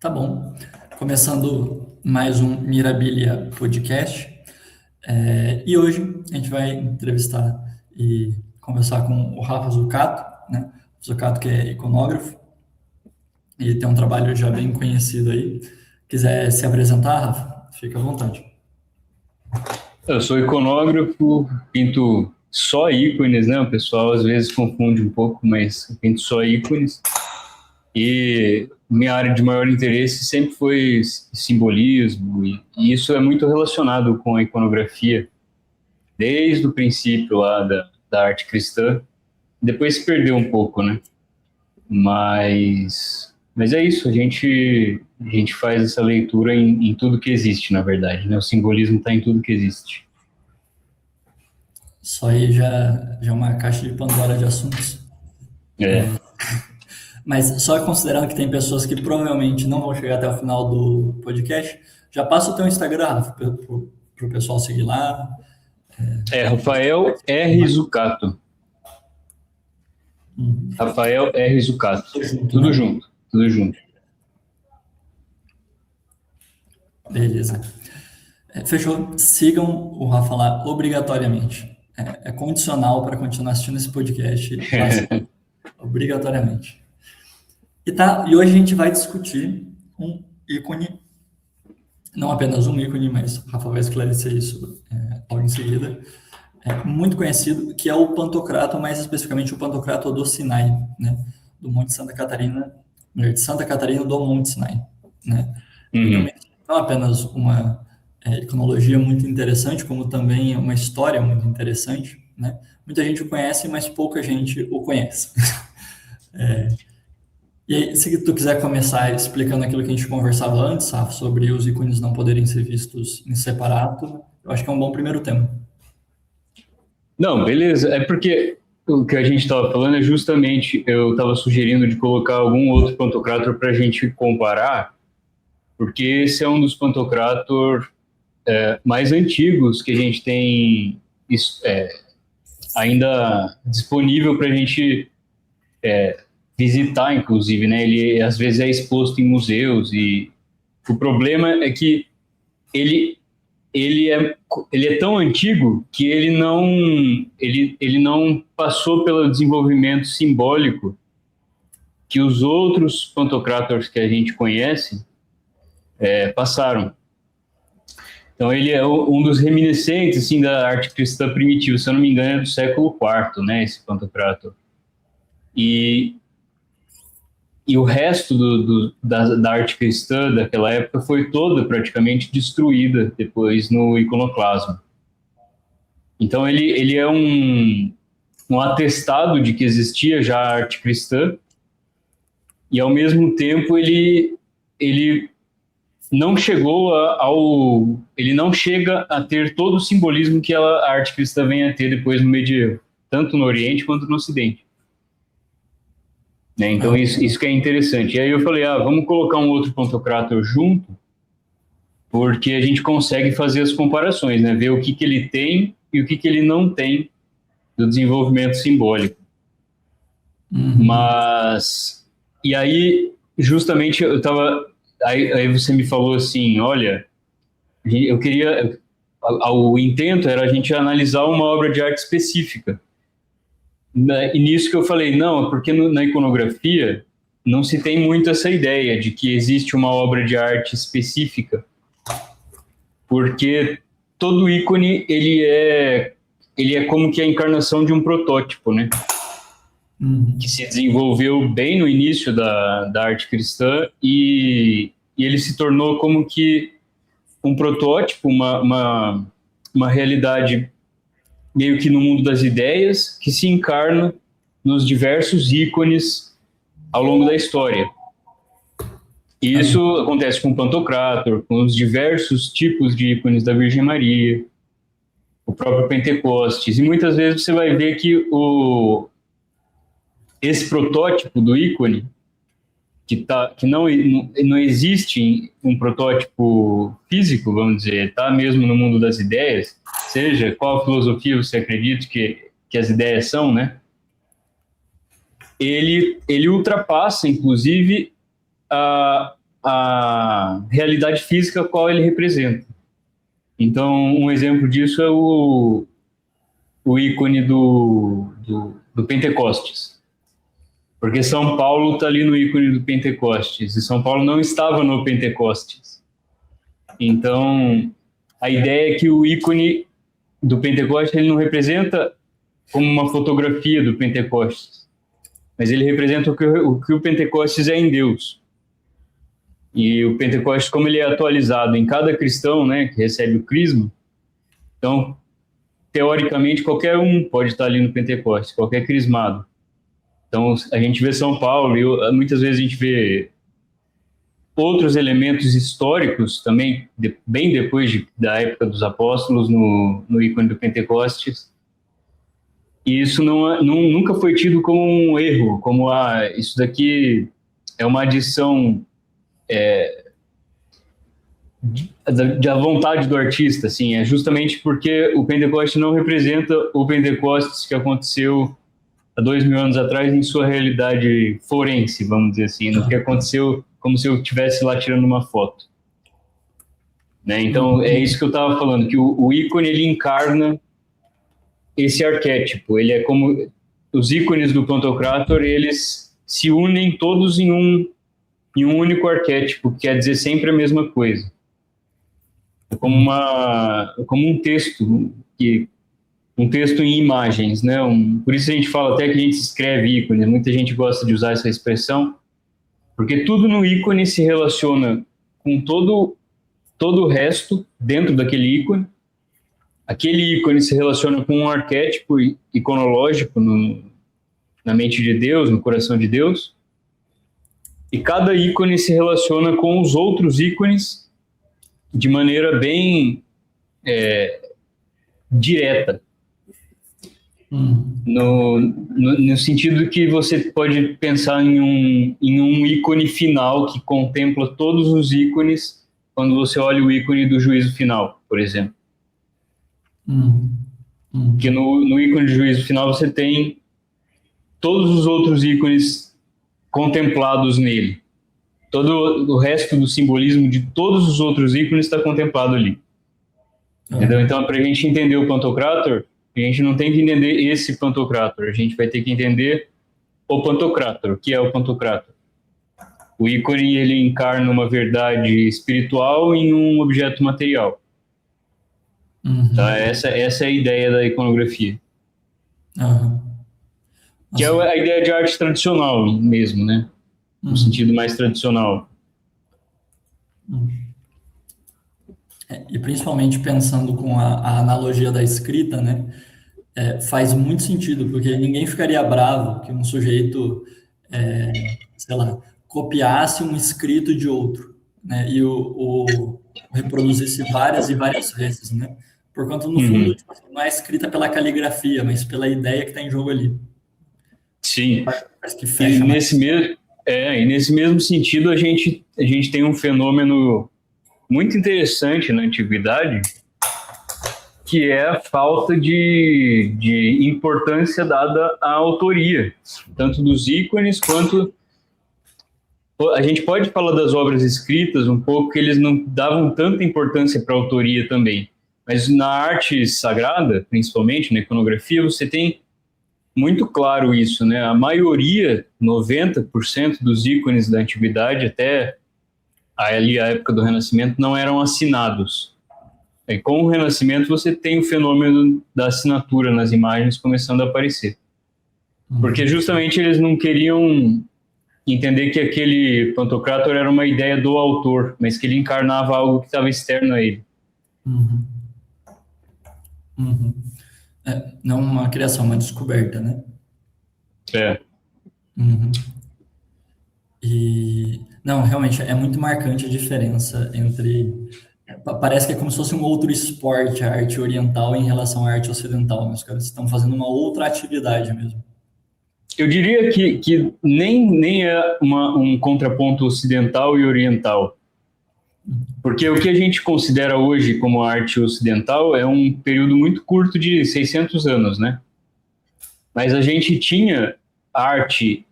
Tá bom. Começando mais um Mirabilia Podcast. E hoje a gente vai entrevistar e conversar com o Rafa Zucato, né? Zucato que é iconógrafo e tem um trabalho já bem conhecido aí. Quiser se apresentar, Rafa, fica à vontade. Eu sou iconógrafo, pinto só ícones, né? O pessoal às vezes confunde um pouco, mas eu pinto só ícones. E minha área de maior interesse sempre foi simbolismo, e isso é muito relacionado com a iconografia, desde o princípio lá da arte cristã. Depois se perdeu um pouco, né? Mas é isso, a gente faz essa leitura em tudo que existe, na verdade, né? O simbolismo está em tudo que existe. Isso aí já é uma caixa de Pandora de assuntos. É. Mas só considerando que tem pessoas que provavelmente não vão chegar até o final do podcast, já passa o teu Instagram, Rafa, para o pessoal seguir lá. Rafael R. Zucato. Rafael R. Zucato. Tudo junto, Tudo né? junto, tudo junto. Beleza. Fechou. Sigam o Rafa lá obrigatoriamente. É condicional para continuar assistindo esse podcast. Obrigatoriamente. E hoje a gente vai discutir um ícone, não apenas um ícone, mas o Rafa vai esclarecer isso logo em seguida. Muito conhecido, que é o Pantocrator, mais especificamente o Pantocrator do Sinai, né? Do Monte Santa Catarina, de Santa Catarina do Monte Sinai, né? E Uhum. também não apenas uma iconologia muito interessante, como também uma história muito interessante, né? Muita gente o conhece, mas pouca gente o conhece. E aí, se tu quiser começar explicando aquilo que a gente conversava antes, Rafa, sobre os ícones não poderem ser vistos em separado, eu acho que é um bom primeiro tema. Não, beleza. É porque o que a gente estava falando é justamente, eu estava sugerindo de colocar algum outro Pantocrator para a gente comparar, porque esse é um dos Pantocrator mais antigos que a gente tem ainda disponível para a gente visitar, inclusive, né? Ele às vezes é exposto em museus, e o problema é que ele ele é, ele é tão antigo que ele não passou pelo desenvolvimento simbólico que os outros Pantocrators que a gente conhece passaram. Então ele é um dos reminiscentes assim, da arte cristã primitiva, se eu não me engano, é do século IV, né, esse Pantocrator. E, e o resto da arte cristã daquela época foi toda praticamente destruída depois no iconoclasmo. Então ele é um atestado de que existia já a arte cristã, e ao mesmo tempo ele não chegou ele não chega a ter todo o simbolismo que a arte cristã vem a ter depois no medievo, tanto no Oriente quanto no Ocidente. Né? Então isso que é interessante. E aí eu falei, vamos colocar um outro Pantocrator junto, porque a gente consegue fazer as comparações, né? Ver o que ele tem e o que ele não tem do desenvolvimento simbólico. Mas, e aí, justamente, aí você me falou assim, olha, eu queria, o intento era a gente analisar uma obra de arte específica. E nisso que eu falei, não, porque na iconografia não se tem muito essa ideia de que existe uma obra de arte específica, porque todo ícone, ele é como que a encarnação de um protótipo, né? Que se desenvolveu bem no início da arte cristã, e ele se tornou como que um protótipo, uma realidade meio que no mundo das ideias, que se encarna nos diversos ícones ao longo da história. E isso acontece com o Pantocrator, com os diversos tipos de ícones da Virgem Maria, o próprio Pentecostes, e muitas vezes você vai ver que esse protótipo do ícone, que não existe um protótipo físico, vamos dizer, está mesmo no mundo das ideias, seja qual filosofia você acredita que as ideias são, né? Ele ultrapassa, inclusive, a realidade física a qual ele representa. Então, um exemplo disso é o ícone do Pentecostes. Porque São Paulo está ali no ícone do Pentecostes, e São Paulo não estava no Pentecostes. Então, a ideia é que o ícone do Pentecostes ele não representa como uma fotografia do Pentecostes, mas ele representa o que o Pentecostes é em Deus. E o Pentecostes, como ele é atualizado em cada cristão, né, que recebe o crisma, então, teoricamente, qualquer um pode estar ali no Pentecostes, qualquer crismado. Então, a gente vê São Paulo, e muitas vezes a gente vê outros elementos históricos também, bem depois da época dos apóstolos, no ícone do Pentecostes. E isso nunca foi tido como um erro, como isso daqui é uma adição da vontade do artista, assim, é justamente porque o Pentecostes não representa o Pentecostes que aconteceu há 2000 anos atrás em sua realidade forense, vamos dizer assim, no que aconteceu como se eu estivesse lá tirando uma foto. Né? Então, é isso que eu estava falando, que o ícone, ele encarna esse arquétipo, ele é como os ícones do Pantocrator, eles se unem todos em um único arquétipo, que quer dizer sempre a mesma coisa. É como um texto, um texto em imagens, né? Por isso a gente fala até que a gente escreve ícones, muita gente gosta de usar essa expressão, porque tudo no ícone se relaciona com todo o resto dentro daquele ícone. Aquele ícone se relaciona com um arquétipo iconológico na mente de Deus, no coração de Deus. E cada ícone se relaciona com os outros ícones de maneira bem direta. No sentido que você pode pensar em um ícone final que contempla todos os ícones quando você olha o ícone do juízo final, por exemplo. Porque no ícone de juízo final você tem todos os outros ícones contemplados nele. Todo o resto do simbolismo de todos os outros ícones está contemplado ali. Entendeu? Então, para a gente entender o Pantocrator, a gente não tem que entender esse Pantocrator, a gente vai ter que entender o Pantocrator. O que é o Pantocrator? O ícone, ele encarna uma verdade espiritual em um objeto material. Tá? Essa é a ideia da iconografia. Que é a ideia de arte tradicional mesmo, né? No sentido mais tradicional. E principalmente pensando com a analogia da escrita, né? Faz muito sentido, porque ninguém ficaria bravo que um sujeito, sei lá, copiasse um escrito de outro, né? E o reproduzisse várias e várias vezes, né? Porquanto, no fundo, tipo, não é escrita pela caligrafia, mas pela ideia que está em jogo ali. Sim. Parece que fecha e nesse mesmo sentido, a gente tem um fenômeno muito interessante na antiguidade, que é a falta de importância dada à autoria, tanto dos ícones quanto... A gente pode falar das obras escritas um pouco, que eles não davam tanta importância para a autoria também, mas na arte sagrada, principalmente na iconografia, você tem muito claro isso, né? A maioria, 90% dos ícones da antiguidade, até ali a época do Renascimento, não eram assinados. E com o Renascimento você tem o fenômeno da assinatura nas imagens começando a aparecer. Porque justamente eles não queriam entender que aquele Pantocrator era uma ideia do autor, mas que ele encarnava algo que estava externo a ele. Não uma criação, uma descoberta, né? Não, realmente é muito marcante a diferença entre... Parece que é como se fosse um outro esporte, a arte oriental em relação à arte ocidental, né? Os caras estão fazendo uma outra atividade mesmo. Eu diria que nem é um contraponto ocidental e oriental. Porque o que a gente considera hoje como arte ocidental é um período muito curto de 600 anos, né? Mas a gente tinha arte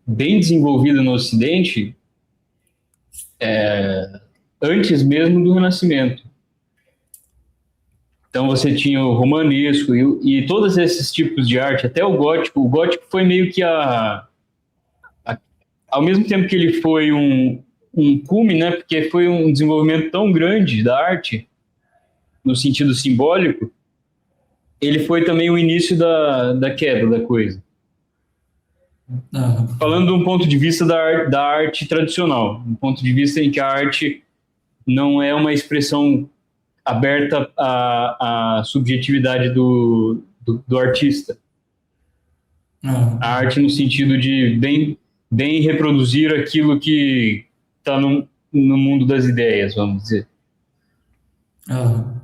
bem desenvolvida no Ocidente antes mesmo do Renascimento. Então você tinha o romanesco e todos esses tipos de arte, até o gótico. O gótico foi meio que ao mesmo tempo que ele foi um cume, né? Porque foi um desenvolvimento tão grande da arte, no sentido simbólico, ele foi também o início da queda da coisa. Aham. Falando de um ponto de vista da arte tradicional, um ponto de vista em que a arte não é uma expressão aberta à subjetividade do artista. Aham. A arte no sentido de bem reproduzir aquilo que está no mundo das ideias, vamos dizer. Aham.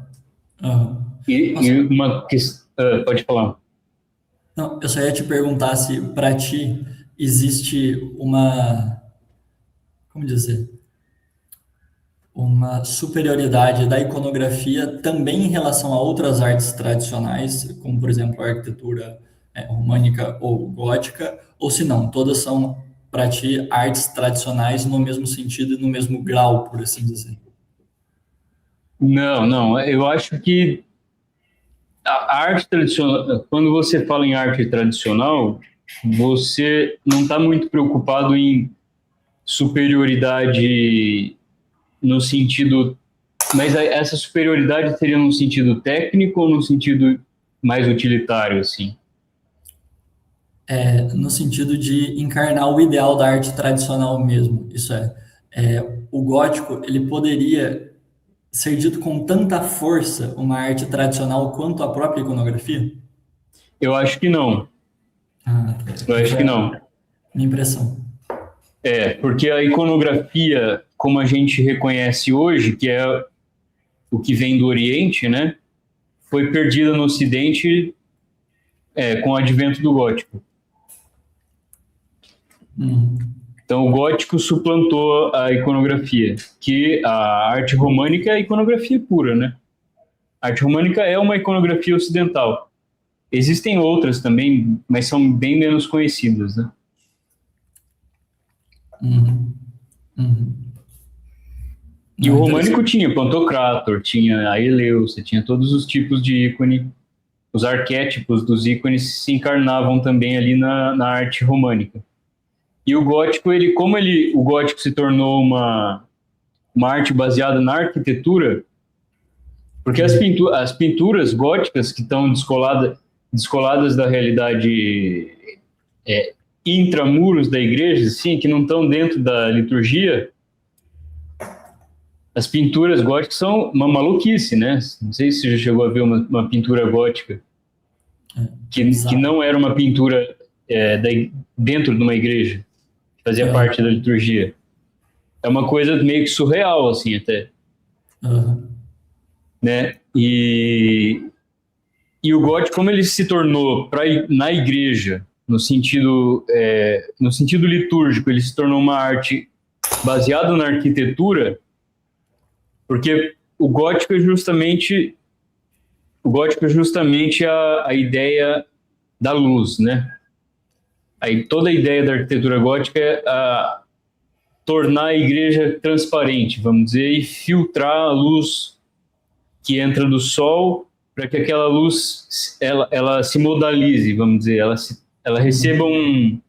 Aham. E Nossa, uma questão... pode falar. não, eu só ia te perguntar se para ti existe uma, como dizer, uma superioridade da iconografia também em relação a outras artes tradicionais, como por exemplo a arquitetura românica ou gótica, ou se não, todas são para ti artes tradicionais no mesmo sentido e no mesmo grau, por assim dizer. Não, não. Eu acho que a arte tradicional, quando você fala em arte tradicional, você não está muito preocupado em superioridade no sentido. Mas essa superioridade seria no sentido técnico ou no sentido mais utilitário, assim? No sentido de encarnar o ideal da arte tradicional mesmo. Isso o gótico, ele poderia ser dito com tanta força uma arte tradicional quanto a própria iconografia? Eu acho que não. Ah, Eu acho foi que a não. minha impressão. Porque a iconografia, como a gente reconhece hoje, que é o que vem do Oriente, né, foi perdida no Ocidente com o advento do gótico. Hum. Então, o gótico suplantou a iconografia, que a arte românica é a iconografia pura, né? A arte românica é uma iconografia ocidental. Existem outras também, mas são bem menos conhecidas, né? Uhum. Uhum. E Não, o é românico interessante. tinha Pantocrator, tinha a Eleusa, tinha todos os tipos de ícone. Os arquétipos dos ícones se encarnavam também ali na arte românica. E o gótico, o gótico se tornou uma arte baseada na arquitetura, porque as pinturas góticas que estão descoladas da realidade é, intramuros da igreja, assim, que não estão dentro da liturgia, as pinturas góticas são uma maluquice, né? Não sei se você já chegou a ver uma pintura gótica, que Bizarro. não era uma pintura dentro de uma igreja, que fazia Aham. parte da liturgia. É uma coisa meio que surreal, assim, até, Aham. né? E o gótico, como ele se tornou na igreja, no sentido litúrgico, ele se tornou uma arte baseada na arquitetura, porque o gótico é justamente a ideia da luz, né? Aí toda a ideia da arquitetura gótica é tornar a igreja transparente, vamos dizer, e filtrar a luz que entra do sol para que aquela luz ela se modalize, vamos dizer, ela receba Uhum.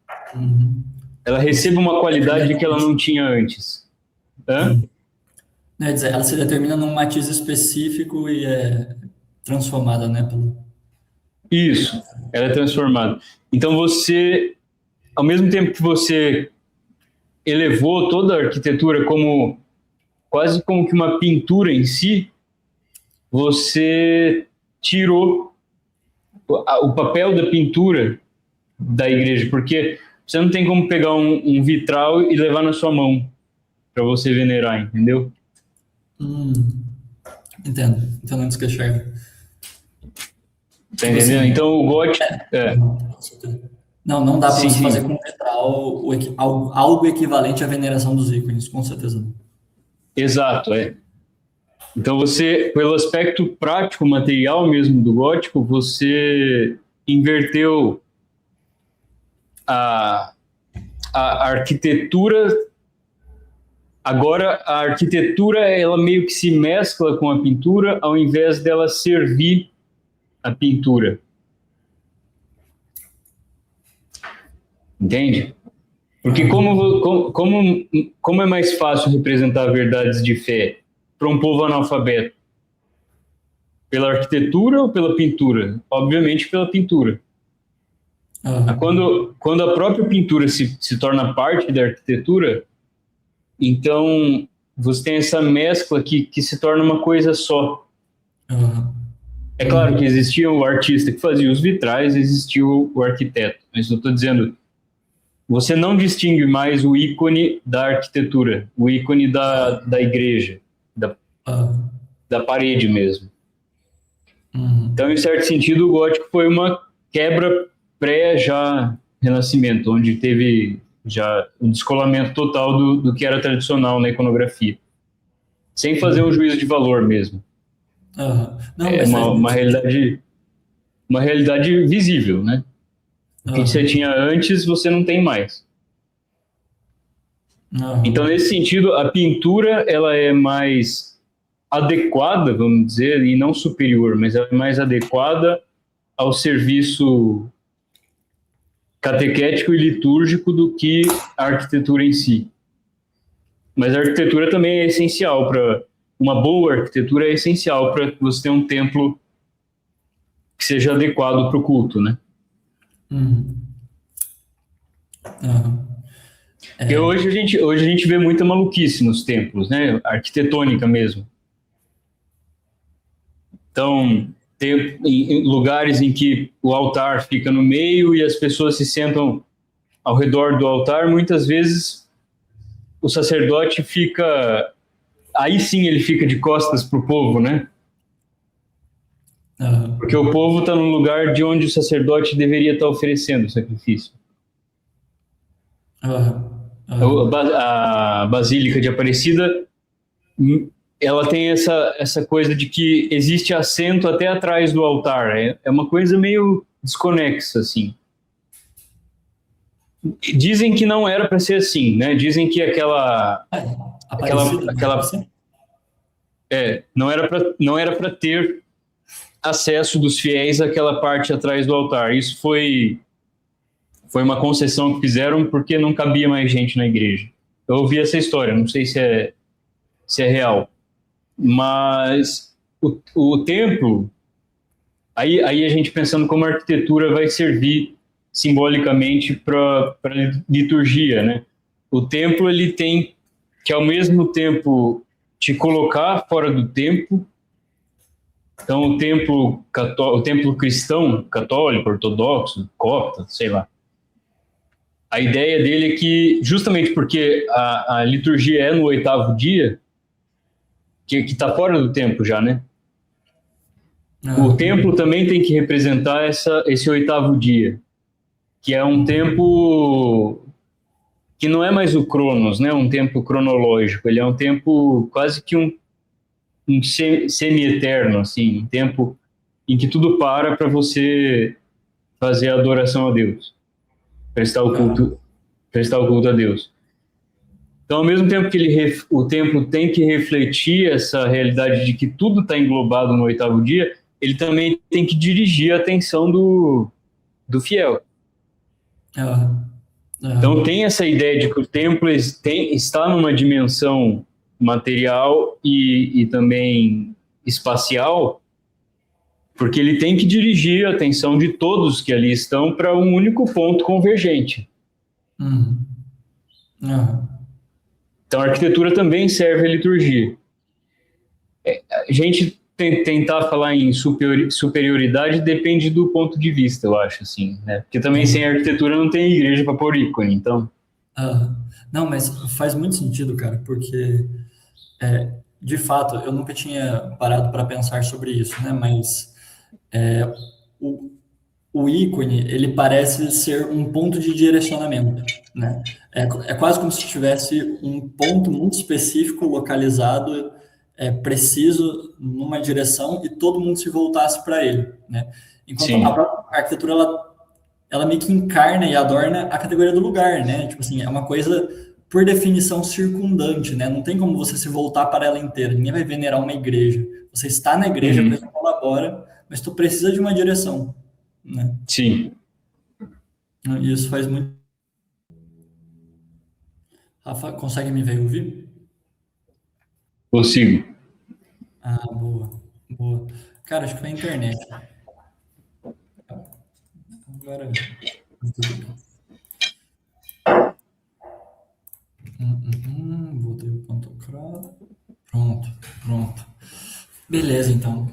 ela Ela se receba uma determina qualidade que ela num, não tinha antes. Hã? quer dizer, ela se determina num matiz específico e é transformada, né, pelo... Isso, ela é transformada. Então ao mesmo tempo que você elevou toda a arquitetura como quase como que uma pintura em si, você tirou o papel da pintura da igreja, porque você não tem como pegar um vitral e levar na sua mão para você venerar, entendeu? Hum, entendo onde você quer chegar. Tá Tipo entendendo? assim, Então o gótico, com certeza. Não dá para sim, você fazer sim, com vitral algo equivalente à veneração dos ícones, com certeza não. exato, Então você, pelo aspecto prático, material mesmo do gótico, você inverteu a, a arquitetura Agora, a arquitetura, ela meio que se mescla com a pintura, ao invés dela servir a pintura. Entende? Porque como é mais fácil representar verdades de fé para um povo analfabeto? Pela arquitetura ou pela pintura? Obviamente pela pintura. Quando a própria pintura se torna parte da arquitetura, então você tem essa mescla que se torna uma coisa só. É claro que existia o artista que fazia os vitrais, existia o arquiteto, mas eu estou dizendo, você não distingue mais o ícone da arquitetura, o ícone da igreja, da parede mesmo. Então, em certo sentido, o gótico foi uma quebra pré-já Renascimento, onde teve já um descolamento total do que era tradicional na iconografia, sem fazer um juízo de valor mesmo. Não, é uma realidade visível, né? O que você tinha antes, você não tem mais. Então, nesse sentido, a pintura ela é mais adequada, vamos dizer, e não superior, mas é mais adequada ao serviço catequético e litúrgico do que a arquitetura em si. Mas a arquitetura também é essencial para... Uma boa arquitetura é essencial para você ter um templo que seja adequado para o culto, né? Porque hoje a gente vê muita maluquice nos templos, né? Arquitetônica mesmo. Então, tem lugares em que o altar fica no meio e as pessoas se sentam ao redor do altar, muitas vezes o sacerdote fica... Aí sim ele fica de costas para o povo, né? Porque o povo está no lugar de onde o sacerdote deveria estar oferecendo o sacrifício. A Basílica de Aparecida, ela tem essa coisa de que existe assento até atrás do altar. É uma coisa meio desconexa, assim. Dizem que não era para ser assim, né? Dizem que não era para ter acesso dos fiéis àquela parte atrás do altar. Isso foi uma concessão que fizeram porque não cabia mais gente na igreja. Eu ouvi essa história, não sei se é real. Mas o templo, aí a gente pensando como a arquitetura vai servir simbolicamente para liturgia, né? O templo, ele tem que ao mesmo tempo te colocar fora do templo. Então o templo cristão, católico, ortodoxo, copta, sei lá. A ideia dele é que, justamente porque a liturgia é no 8º dia, que está fora do tempo já, né? O templo também tem que representar esse 8º dia, que é um tempo que não é mais o Cronos, né? Um tempo cronológico, ele é um tempo quase que um semi-eterno, assim, um tempo em que tudo para você fazer a adoração a Deus, prestar o culto a Deus. Então, ao mesmo tempo que o templo tem que refletir essa realidade de que tudo está englobado no 8º dia, ele também tem que dirigir a atenção do fiel. Então, tem essa ideia de que o templo está numa dimensão material e também espacial, porque ele tem que dirigir a atenção de todos que ali estão para um único ponto convergente. Então, a arquitetura também serve à liturgia. A gente tentar falar em superioridade depende do ponto de vista, eu acho, assim, né? Porque também sem arquitetura não tem igreja para pôr ícone, então... Não, mas faz muito sentido, cara, porque, de fato, eu nunca tinha parado para pensar sobre isso, né? Mas o ícone, ele parece ser um ponto de direcionamento, né? É quase como se tivesse um ponto muito específico, localizado, preciso, numa direção, e todo mundo se voltasse para ele, né? Enquanto Sim. a própria arquitetura, ela meio que encarna e adorna a categoria do lugar, né? Tipo assim, é uma coisa por definição, circundante, né? Não tem como você se voltar para ela inteira. Ninguém vai venerar uma igreja. Você está na igreja, a pessoa colabora, mas tu precisa de uma direção, né? Sim. E isso faz muito. Rafa, consegue me ver e ouvir? Consigo. Ah, boa, boa. Cara, acho que foi a internet. Agora, tudo bem. Voltei o ponto cravo. Pronto. Beleza, então.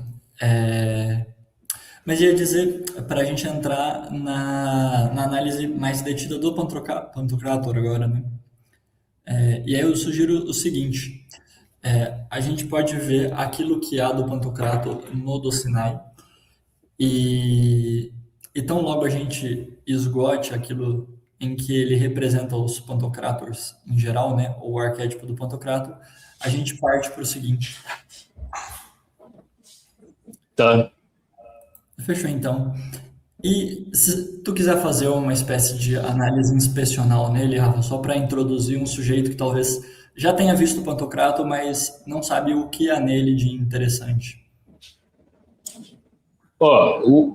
Mas ia dizer, para a gente entrar na análise mais detida do Pantocrator agora, né? E aí eu sugiro o seguinte, a gente pode ver aquilo que há do Pantocrator no do Sinai, e tão logo a gente esgote aquilo em que ele representa os Pantocrators em geral, né? Ou o arquétipo do Pantocrator, a gente parte para o seguinte. Tá. Fechou, então. E se tu quiser fazer uma espécie de análise inspecional nele, Rafa, só para introduzir um sujeito que talvez já tenha visto o Pantocrator, mas não sabe o que há nele de interessante. Ó,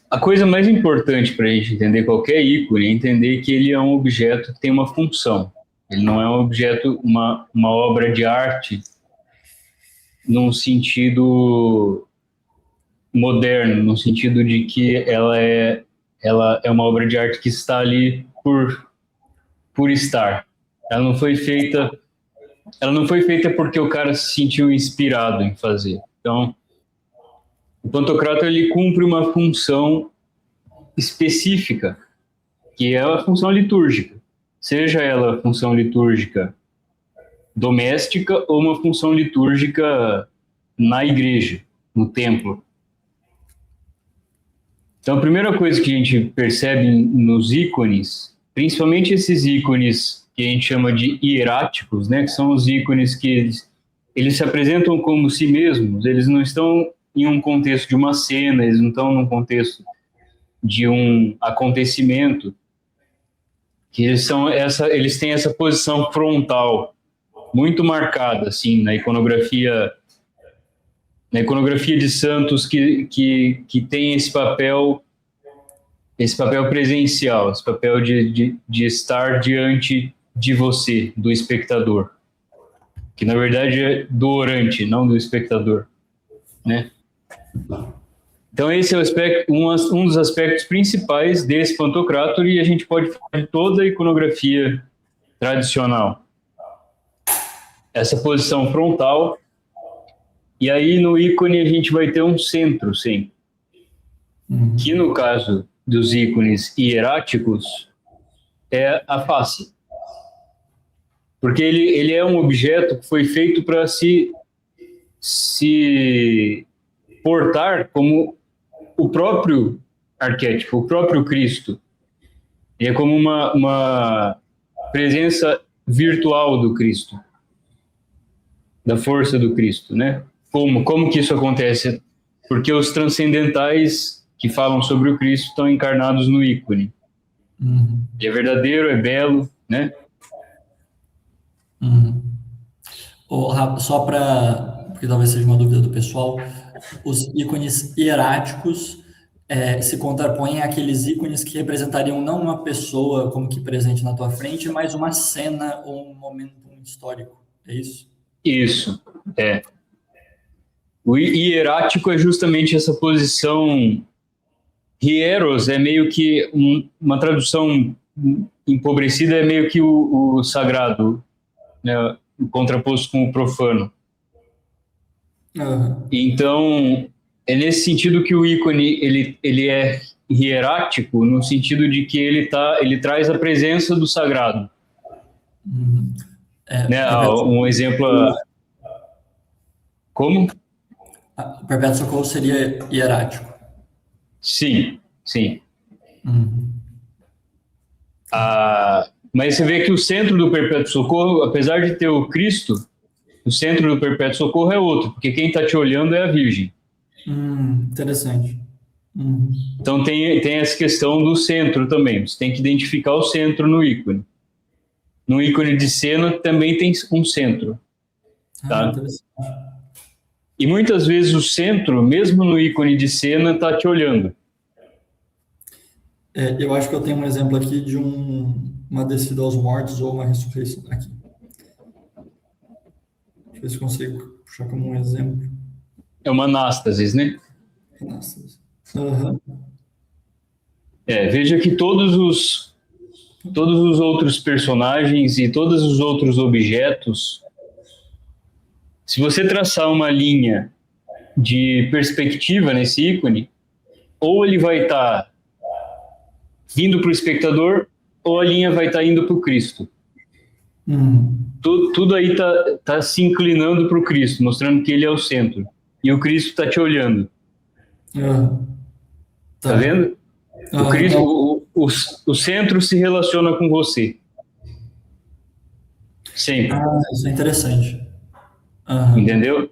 a coisa mais importante para a gente entender qualquer ícone é entender que ele é um objeto que tem uma função. Ele não é um objeto, uma obra de arte num sentido moderno, no sentido de que ela é uma obra de arte que está ali por estar. Ela não foi feita porque o cara se sentiu inspirado em fazer. Então, o Pantocrator ele cumpre uma função específica, que é a função litúrgica. Seja ela a função litúrgica doméstica ou uma função litúrgica na igreja, no templo. Então, a primeira coisa que a gente percebe nos ícones, principalmente esses ícones que a gente chama de hieráticos, né, que são os ícones que eles se apresentam como si mesmos, eles não estão em um contexto de uma cena, eles não estão num contexto de um acontecimento, que eles têm essa posição frontal muito marcada, assim, na iconografia de santos que tem esse papel presencial, esse papel de estar diante de você, do espectador, que na verdade é do orante, não do espectador, né? Então esse é um dos aspectos principais desse Pantocrator, e a gente pode falar de toda a iconografia tradicional. Essa posição frontal. E aí, no ícone, a gente vai ter um centro, sim. Que, no caso dos ícones hieráticos, é a face. Porque ele é um objeto que foi feito para se portar como o próprio arquétipo, o próprio Cristo. E é como uma presença virtual do Cristo, da força do Cristo, né? Como que isso acontece? Porque os transcendentais que falam sobre o Cristo estão encarnados no ícone. Ele é verdadeiro, é belo, né? Só porque talvez seja uma dúvida do pessoal, os ícones hieráticos se contrapõem àqueles ícones que representariam não uma pessoa como que presente na tua frente, mas uma cena ou um momento histórico. É isso? Isso, é. O hierático é justamente essa posição. Hieros é meio que uma tradução empobrecida, é meio que o sagrado, né, contraposto com o profano. Então, é nesse sentido que o ícone ele é hierático, no sentido de que ele traz a presença do sagrado. Né, um exemplo. Como? O Perpétuo Socorro seria hierático. Sim. Mas você vê que o centro do Perpétuo Socorro, apesar de ter o Cristo, o centro do Perpétuo Socorro é outro, porque quem está te olhando é a Virgem. Interessante. Então tem essa questão do centro também, você tem que identificar o centro no ícone. no ícone de cena também tem um centro. Tá? Interessante. E muitas vezes o centro, mesmo no ícone de cena, está te olhando. Eu acho que eu tenho um exemplo aqui de uma descida aos mortos ou uma ressurreição aqui. Deixa eu ver se consigo puxar como um exemplo. É uma anástasis, né? Nossa. Uhum. Veja que todos os outros personagens e todos os outros objetos, se você traçar uma linha de perspectiva nesse ícone, ou ele vai estar vindo para o espectador, ou a linha vai estar indo para o Cristo. Tudo aí tá se inclinando para o Cristo, mostrando que ele é o centro. E o Cristo está te olhando. Tá vendo? O Cristo, o centro se relaciona com você. Sempre. Isso é interessante. Entendeu?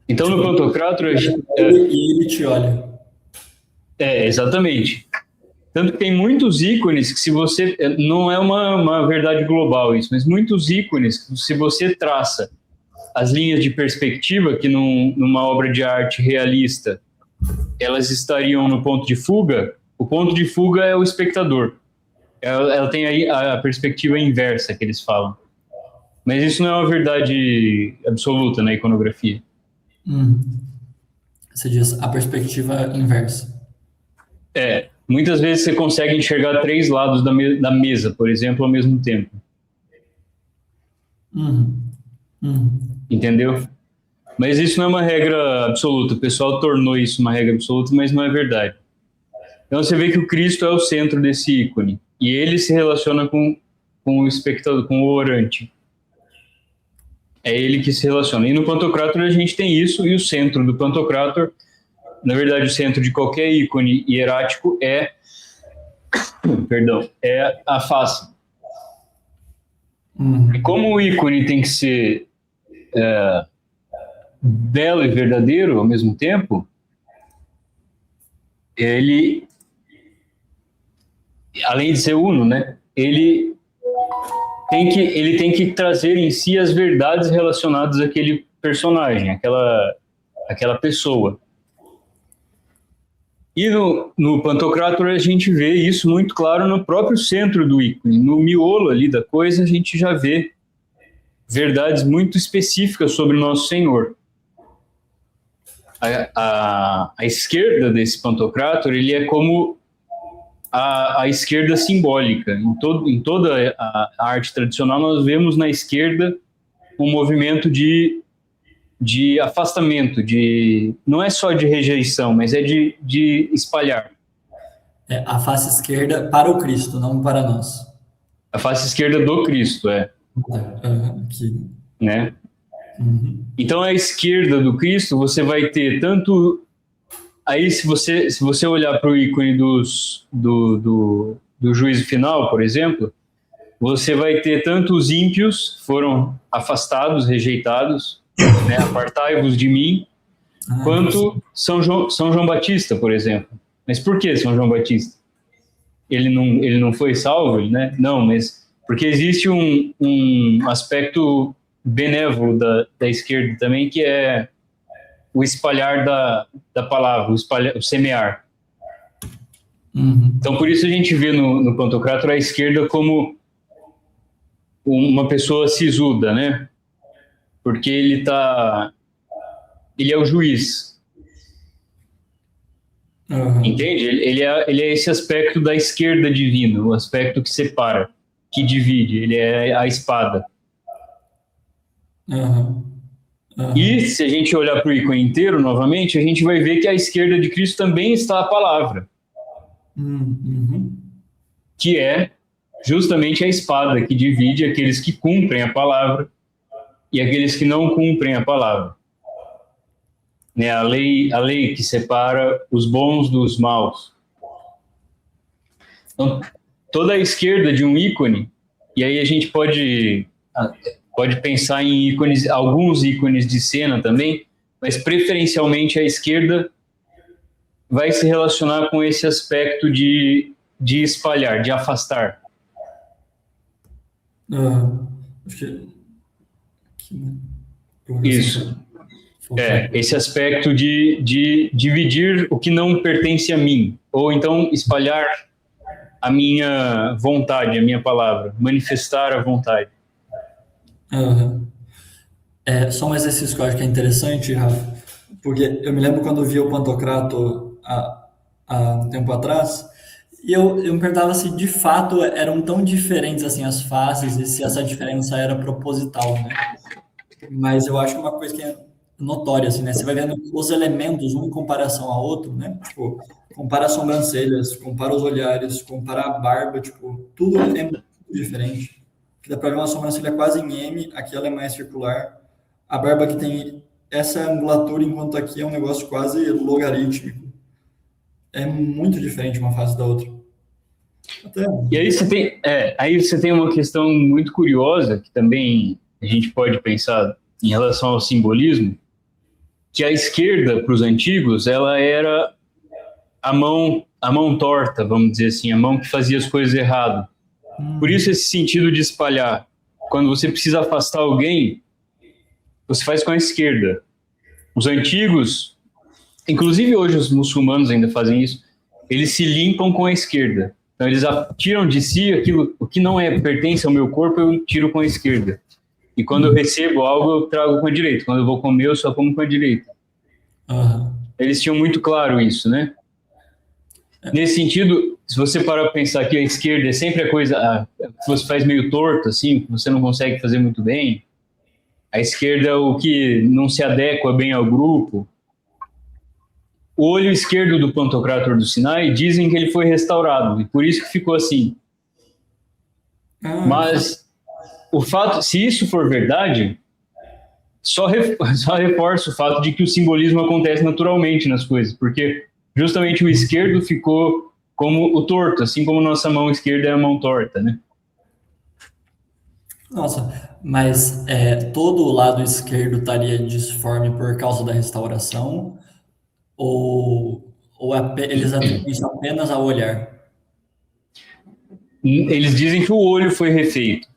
Então, no Pantocrator... E ele te olha. Exatamente. Tanto que tem muitos ícones que se você... Não é uma verdade global isso, mas muitos ícones que se você traça as linhas de perspectiva, que numa obra de arte realista, elas estariam no ponto de fuga, o ponto de fuga é o espectador. Ela tem aí a perspectiva inversa que eles falam. Mas isso não é uma verdade absoluta na iconografia. Você diz a perspectiva inversa. Muitas vezes você consegue enxergar 3 lados da mesa, por exemplo, ao mesmo tempo. Entendeu? Mas isso não é uma regra absoluta. O pessoal tornou isso uma regra absoluta, mas não é verdade. Então você vê que o Cristo é o centro desse ícone. E ele se relaciona com o espectador, com o orante. É ele que se relaciona. E no Pantocrator a gente tem isso, e o centro do Pantocrator, na verdade o centro de qualquer ícone hierático é a face. E como o ícone tem que ser belo e verdadeiro ao mesmo tempo, ele, além de ser uno, né, ele tem que trazer em si as verdades relacionadas àquele personagem, aquela pessoa. E no Pantocrator a gente vê isso muito claro no próprio centro do ícone. No miolo ali da coisa a gente já vê verdades muito específicas sobre o Nosso Senhor. A esquerda desse Pantocrator, ele é como a esquerda simbólica. Em toda a arte tradicional nós vemos na esquerda um movimento de afastamento, não é só de rejeição, mas é de espalhar. A face esquerda para o Cristo, não para nós. A face esquerda do Cristo, Aqui. Né? Então, a esquerda do Cristo, você vai ter tanto... Aí, se você olhar para o ícone do juízo final, por exemplo, você vai ter tanto os ímpios, foram afastados, rejeitados, né, apartai-vos de mim, quanto São João Batista, por exemplo. Mas por que São João Batista? Ele não foi salvo, né? Não, mas porque existe um aspecto benévolo da esquerda também, que é o espalhar da palavra, o semear. Então, por isso a gente vê no Pantocrator a esquerda como uma pessoa sisuda, né? Porque ele é o juiz. Entende? Ele é esse aspecto da esquerda divina, o aspecto que separa, que divide. Ele é a espada. E se a gente olhar para o ícone inteiro novamente, a gente vai ver que à esquerda de Cristo também está a palavra, que é justamente a espada que divide aqueles que cumprem a palavra e aqueles que não cumprem a palavra. Né? A lei que separa os bons dos maus. Então, toda a esquerda de um ícone, e aí a gente pode pensar em ícones, alguns ícones de cena também, mas preferencialmente a esquerda vai se relacionar com esse aspecto de espalhar, de afastar. Ah, acho que né, Isso. colocação focal. Esse aspecto de dividir o que não pertence a mim, ou então espalhar a minha vontade, a minha palavra, manifestar a vontade. Aham. Só um exercício que eu acho que é interessante, Rafa, porque eu me lembro quando eu vi o Pantocrator há um tempo atrás, e eu me perguntava se de fato eram tão diferentes assim as faces e se essa diferença era proposital, né? Mas eu acho uma coisa que é notória, assim, né? Você vai vendo os elementos, um em comparação ao outro, né? Tipo, compara as sobrancelhas, compara os olhares, compara a barba, tipo, tudo é muito diferente. Que dá pra ver uma sobrancelha quase em M, aqui ela é mais circular. A barba que tem essa angulatura, enquanto aqui é um negócio quase logarítmico. É muito diferente uma face da outra. Até. E aí você tem uma questão muito curiosa que também a gente pode pensar em relação ao simbolismo, que a esquerda para os antigos ela era a mão torta, vamos dizer assim, a mão que fazia as coisas errado. Por isso esse sentido de espalhar. Quando você precisa afastar alguém, você faz com a esquerda. Os antigos, inclusive hoje os muçulmanos ainda fazem isso, eles se limpam com a esquerda. Então eles tiram de si aquilo, o que não pertence ao meu corpo, eu tiro com a esquerda. E quando eu recebo algo, eu trago com a direita. Quando eu vou comer, eu só como com a direita. Aham. Eles tinham muito claro isso, né? Nesse sentido, se você parar para pensar que a esquerda é sempre a coisa que você faz meio torto, assim, que você não consegue fazer muito bem. A esquerda é o que não se adequa bem ao grupo. O olho esquerdo do Pantocrator do Sinai dizem que ele foi restaurado, e por isso que ficou assim. Ah, Mas o fato, se isso for verdade, só reforça o fato de que o simbolismo acontece naturalmente nas coisas, porque justamente o esquerdo ficou como o torto, assim como nossa mão esquerda é a mão torta, né? nossa, mas todo o lado esquerdo estaria disforme por causa da restauração? Ou eles atribuem isso apenas ao olhar? Eles dizem que o olho foi refeito,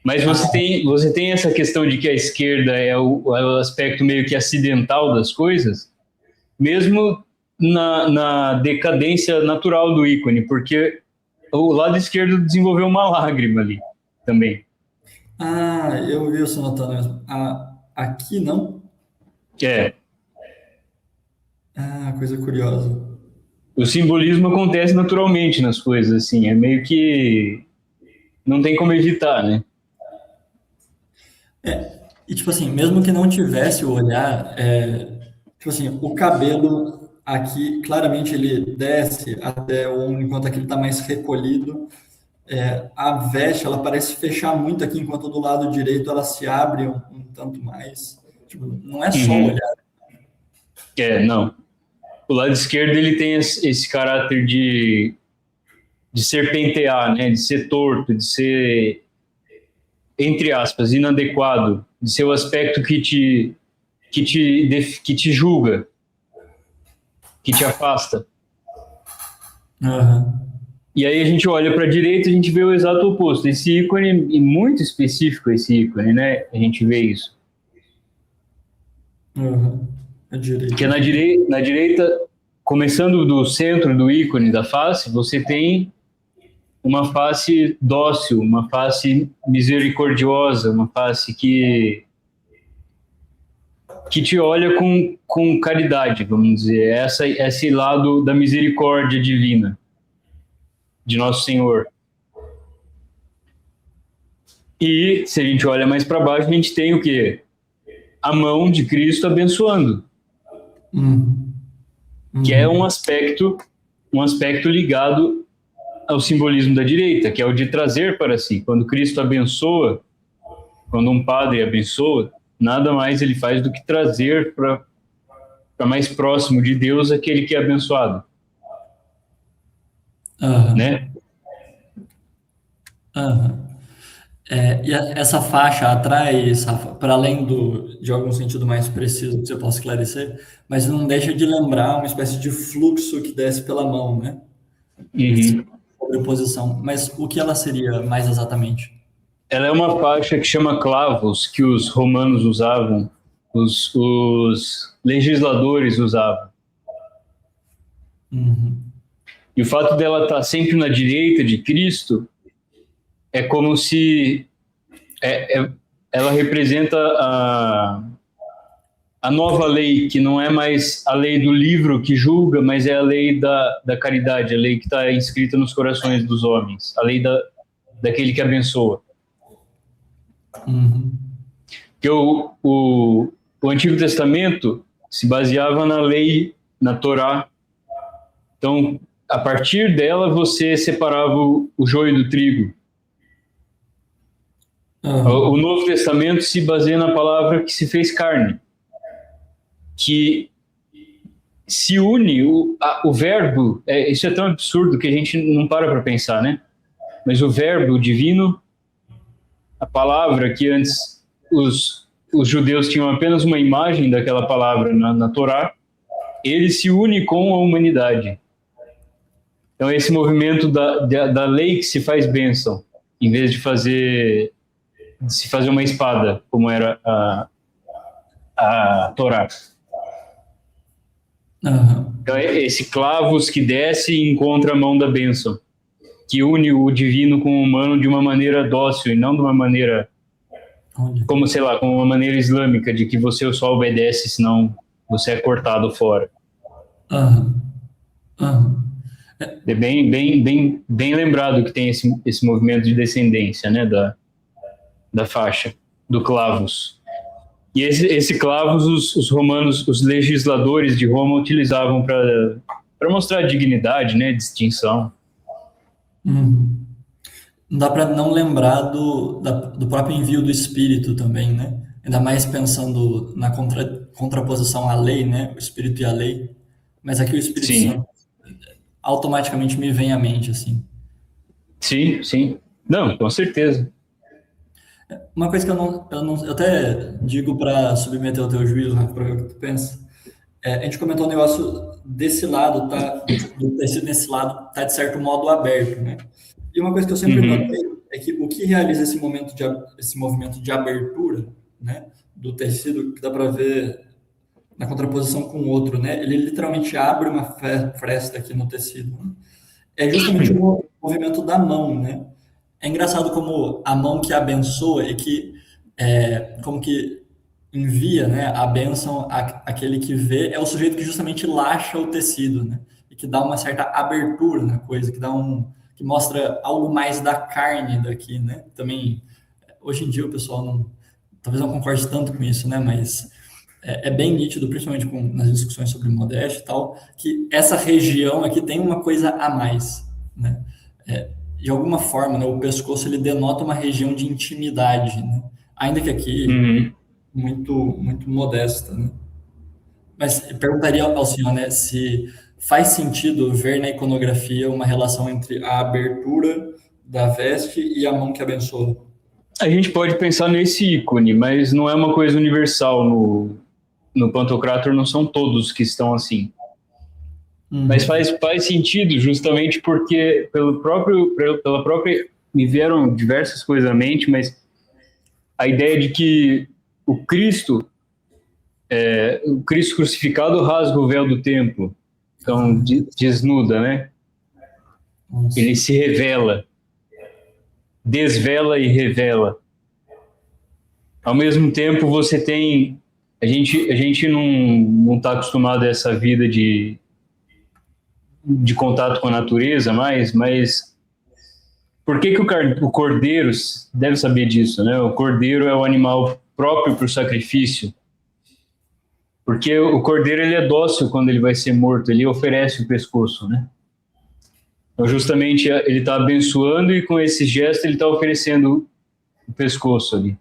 mas Ah, você tem essa questão de que a esquerda é o aspecto meio que acidental das coisas, mesmo na decadência natural do ícone, porque o lado esquerdo desenvolveu uma lágrima ali também. eu vi você notando mesmo. Aqui não? É, Ah, coisa curiosa. o simbolismo acontece naturalmente nas coisas, assim, é meio que não tem como evitar, né? E tipo assim, mesmo que não tivesse o olhar, tipo assim, o cabelo aqui, claramente ele desce até o ombro, enquanto aqui ele está mais recolhido. A veste, ela parece fechar muito aqui, enquanto do lado direito ela se abre um tanto mais. Tipo, não é só o Uhum. olhar. Não. O lado esquerdo ele tem esse caráter de serpentear, né? De ser torto, de ser, entre aspas, inadequado, de ser o aspecto que te julga, que te afasta. Aham, E aí a gente olha para a direita e a gente vê o exato oposto. Esse ícone, e muito específico esse ícone, né? A gente vê isso. aham. A direita Que é aqui. na direita, começando do centro do ícone da face, você tem uma face dócil, uma face misericordiosa, uma face que te olha com caridade, vamos dizer, esse lado da misericórdia divina de Nosso Senhor. E se a gente olha mais para baixo, a gente tem o quê? A mão de Cristo abençoando, Uhum, que é uhum. um aspecto ligado ao simbolismo da direita, que é o de trazer para si. Quando Cristo abençoa, quando um padre abençoa, nada mais ele faz do que trazer para mais próximo de Deus aquele que é abençoado, Aham, né? aham. Essa faixa atrás, Rafa, para além de algum sentido mais preciso que você possa esclarecer, mas não deixa de lembrar uma espécie de fluxo que desce pela mão, né? Esse Uhum. sobreposição. Mas o que ela seria mais exatamente? ela é uma faixa que chama clavos, que os romanos usavam, os legisladores usavam. Uhum. E o fato dela estar sempre na direita de Cristo é como se ela representa a nova lei, que não é mais a lei do livro que julga, mas é a lei da caridade, a lei que está inscrita nos corações dos homens, a lei daquele que abençoa. Uhum. Que o Antigo Testamento se baseava na lei, na Torá. Então, a partir dela, você separava o joio do trigo. O Uhum. Novo Testamento se baseia na palavra que se fez carne, que se une o verbo. Isso é tão absurdo que a gente não para pensar, né? Mas o verbo o divino, a palavra que antes os judeus tinham apenas uma imagem daquela palavra na Torá, ele se une com a humanidade. Então, esse movimento da lei que se faz bênção, em vez de se fazer uma espada, como era a Torá. Uhum. Então, é esse clavos que desce e encontra a mão da bênção, que une o divino com o humano de uma maneira dócil e não de uma maneira, Olha. como sei lá, como uma maneira islâmica, de que você só obedece, senão você é cortado fora. Uhum. Uhum. É bem lembrado que tem esse movimento de descendência, né, da faixa, do clavos. E esse clavos, os romanos, os legisladores de Roma utilizavam para mostrar dignidade, né, distinção. Uhum. Não dá para não lembrar do próprio envio do Espírito também, né? Ainda mais pensando na contraposição à lei, né? O Espírito e a lei. Mas aqui o Espírito Sim, Santo automaticamente me vem à mente, assim. sim, sim. Não, com certeza. Uma coisa que eu até digo para submeter o teu juízo, Rafa, para ver o que tu pensa. A gente comentou um negócio desse lado, tá? Do tecido nesse lado, tá de certo modo aberto, né? E uma coisa que eu sempre Uhum, notei é que o que realiza esse movimento de abertura, né, do tecido, que dá para ver na contraposição com o outro, né? Ele literalmente abre uma fresta aqui no tecido, né? É justamente o movimento da mão, né? É engraçado como a mão que abençoa e que como que envia, né, a bênção àquele que vê é o sujeito que justamente laxa o tecido, né? E que dá uma certa abertura na coisa, que mostra algo mais da carne daqui, né? Também hoje em dia o pessoal talvez não concorde tanto com isso, né? Mas é bem nítido, principalmente nas discussões sobre modéstia e tal, que essa região aqui tem uma coisa a mais, né? De alguma forma, né, o pescoço ele denota uma região de intimidade, né? Ainda que aqui uhum. muito modesta, né? Mas eu perguntaria ao senhor, né, se faz sentido ver na iconografia uma relação entre a abertura da veste e a mão que abençoa. A gente pode pensar nesse ícone, mas não é uma coisa universal. No Pantocrator não são todos que estão assim. Mas Uhum. faz sentido justamente porque pela própria me vieram diversas coisas à mente, mas a ideia de que o Cristo, o Cristo crucificado rasga o véu do templo, então Ah, desnuda, né? Ele nossa. se revela, desvela e revela. Ao mesmo tempo, você tem a gente não está acostumado a essa vida de contato com a natureza mais, mas por que o cordeiro deve saber disso, né? O cordeiro é o animal próprio para o sacrifício, porque o cordeiro ele é dócil quando ele vai ser morto, ele oferece o pescoço, né? Então, justamente ele está abençoando e com esse gesto ele está oferecendo o pescoço ali.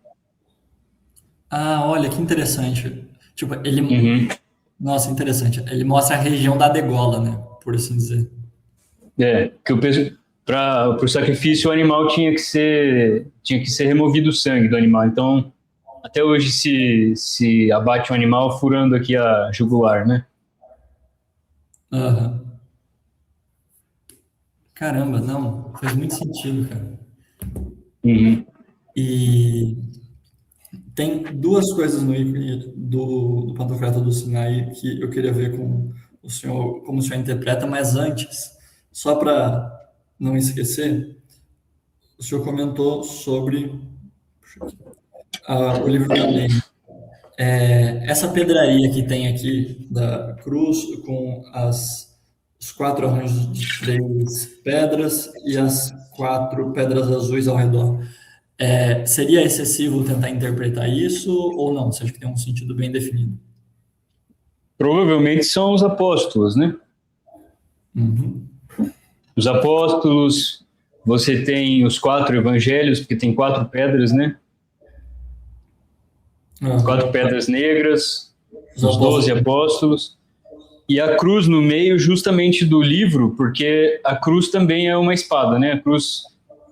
Ah, olha que interessante. Tipo, Uhum. nossa, interessante. Ele mostra a região da degola, né? Por assim dizer. Que para o sacrifício o animal tinha que ser removido o sangue do animal. Então, até hoje se abate um animal furando aqui a jugular, né? Aham. Caramba, não. Faz muito sentido, cara. Uhum. E tem duas coisas no ícone do Pantocrator do Sinai que eu queria ver com o senhor, como o senhor interpreta, mas antes, só para não esquecer, o senhor comentou sobre o livro da lei. Essa pedraria que tem aqui da cruz com os quatro arranjos de três pedras e as quatro pedras azuis ao redor. Seria excessivo tentar interpretar isso ou não? Você acha que tem um sentido bem definido? Provavelmente são os apóstolos, né? Uhum. Os apóstolos, você tem os quatro evangelhos, porque tem quatro pedras, né? As quatro pedras negras, os 12 apóstolos, e a cruz no meio justamente do livro, porque a cruz também é uma espada, né? A cruz,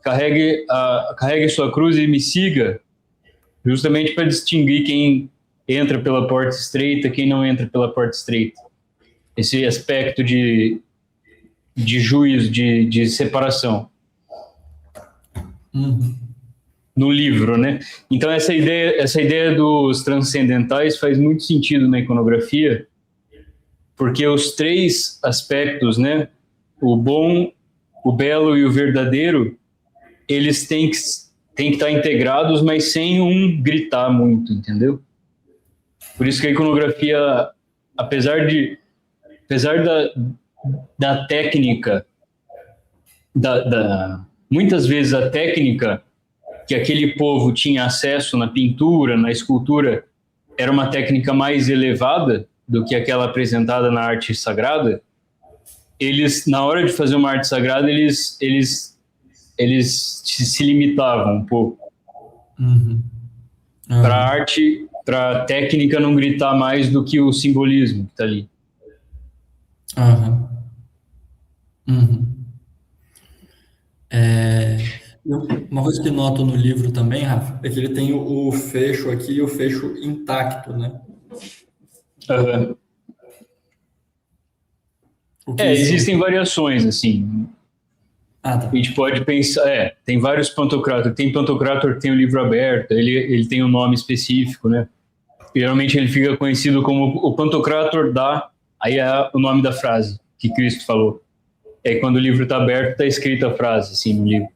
carregue sua cruz e me siga, justamente para distinguir quem entra pela porta estreita, quem não entra pela porta estreita. Esse aspecto de juízo, de separação. No livro, né? Então essa ideia dos transcendentais faz muito sentido na iconografia, porque os três aspectos, né? O bom, o belo e o verdadeiro, eles têm que estar integrados, mas sem um gritar muito, entendeu? Por isso que a iconografia, apesar da técnica, muitas vezes a técnica que aquele povo tinha acesso na pintura, na escultura, era uma técnica mais elevada do que aquela apresentada na arte sagrada. Eles, na hora de fazer uma arte sagrada, eles se limitavam um pouco. Para a arte, para a técnica não gritar mais do que o simbolismo que está ali. Uma coisa que noto no livro também, Rafa, é que ele tem o fecho aqui e o fecho intacto, né? Existem variações, assim. Tá. A gente pode pensar, tem vários Pantocrator. Tem Pantocrator que tem o livro aberto, ele tem um nome específico, né? Geralmente ele fica conhecido como o Pantocrator aí é o nome da frase que Cristo falou. Aí quando o livro está aberto, está escrita a frase, assim, no livro.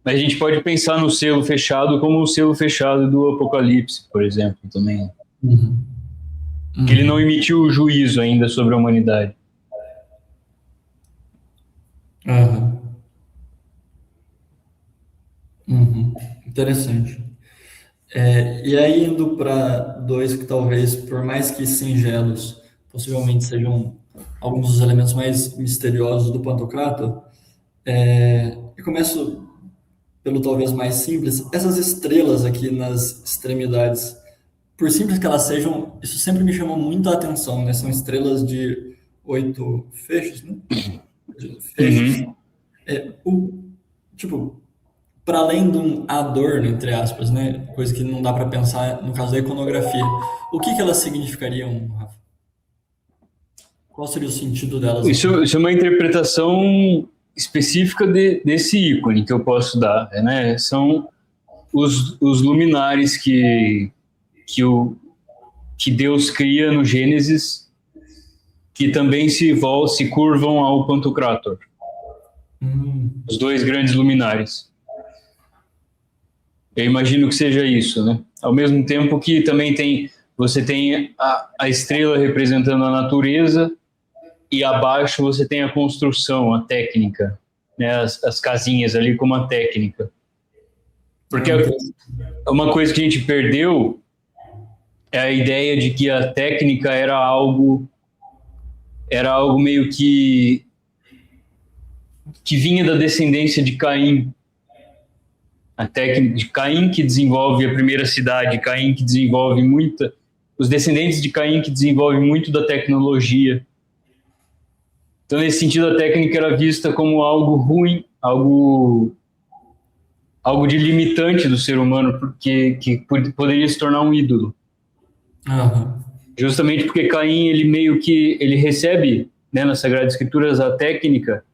Mas a gente pode pensar no selo fechado como o selo fechado do Apocalipse, por exemplo, também. Que ele não emitiu o juízo ainda sobre a humanidade. Interessante. E aí, indo para dois que talvez, por mais que singelos, possivelmente sejam alguns dos elementos mais misteriosos do Pantocrator, eu começo pelo talvez mais simples. Essas estrelas aqui nas extremidades, por simples que elas sejam, isso sempre me chamou muito a atenção, né? São estrelas de 8 fechos, né? Fechos. Tipo, para além de um adorno, entre aspas, né? Coisa que não dá para pensar no caso da iconografia. O que elas significariam, Rafa? Qual seria o sentido delas? Isso é uma interpretação específica desse ícone que eu posso dar, né? São os luminares que Deus cria no Gênesis, que também se curvam ao Pantocrator. Os dois grandes luminares. Eu imagino que seja isso, né? Ao mesmo tempo que também você tem a estrela representando a natureza e abaixo você tem a construção, a técnica, né? As casinhas ali como a técnica. Porque uma coisa que a gente perdeu é a ideia de que a técnica era algo meio que vinha da descendência de Caim. A técnica de Caim que desenvolve a primeira cidade, Caim que desenvolve os descendentes de Caim que desenvolvem muito da tecnologia. Então, nesse sentido, a técnica era vista como algo ruim, algo de limitante do ser humano, porque que poderia se tornar um ídolo. Justamente porque Caim, ele recebe, né, nas Sagradas Escrituras, a técnica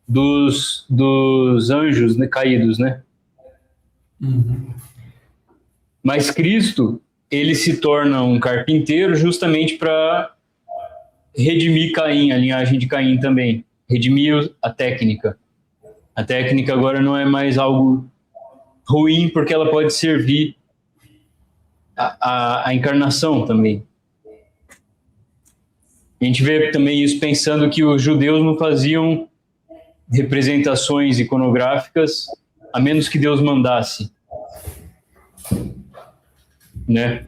dos anjos, né, caídos, né? Uhum. Mas Cristo, ele se torna um carpinteiro justamente para redimir Caim, a linhagem de Caim também. Redimir a técnica. A técnica agora não é mais algo ruim, porque ela pode servir a encarnação também. A gente vê também isso pensando que os judeus não faziam representações iconográficas a menos que Deus mandasse, né?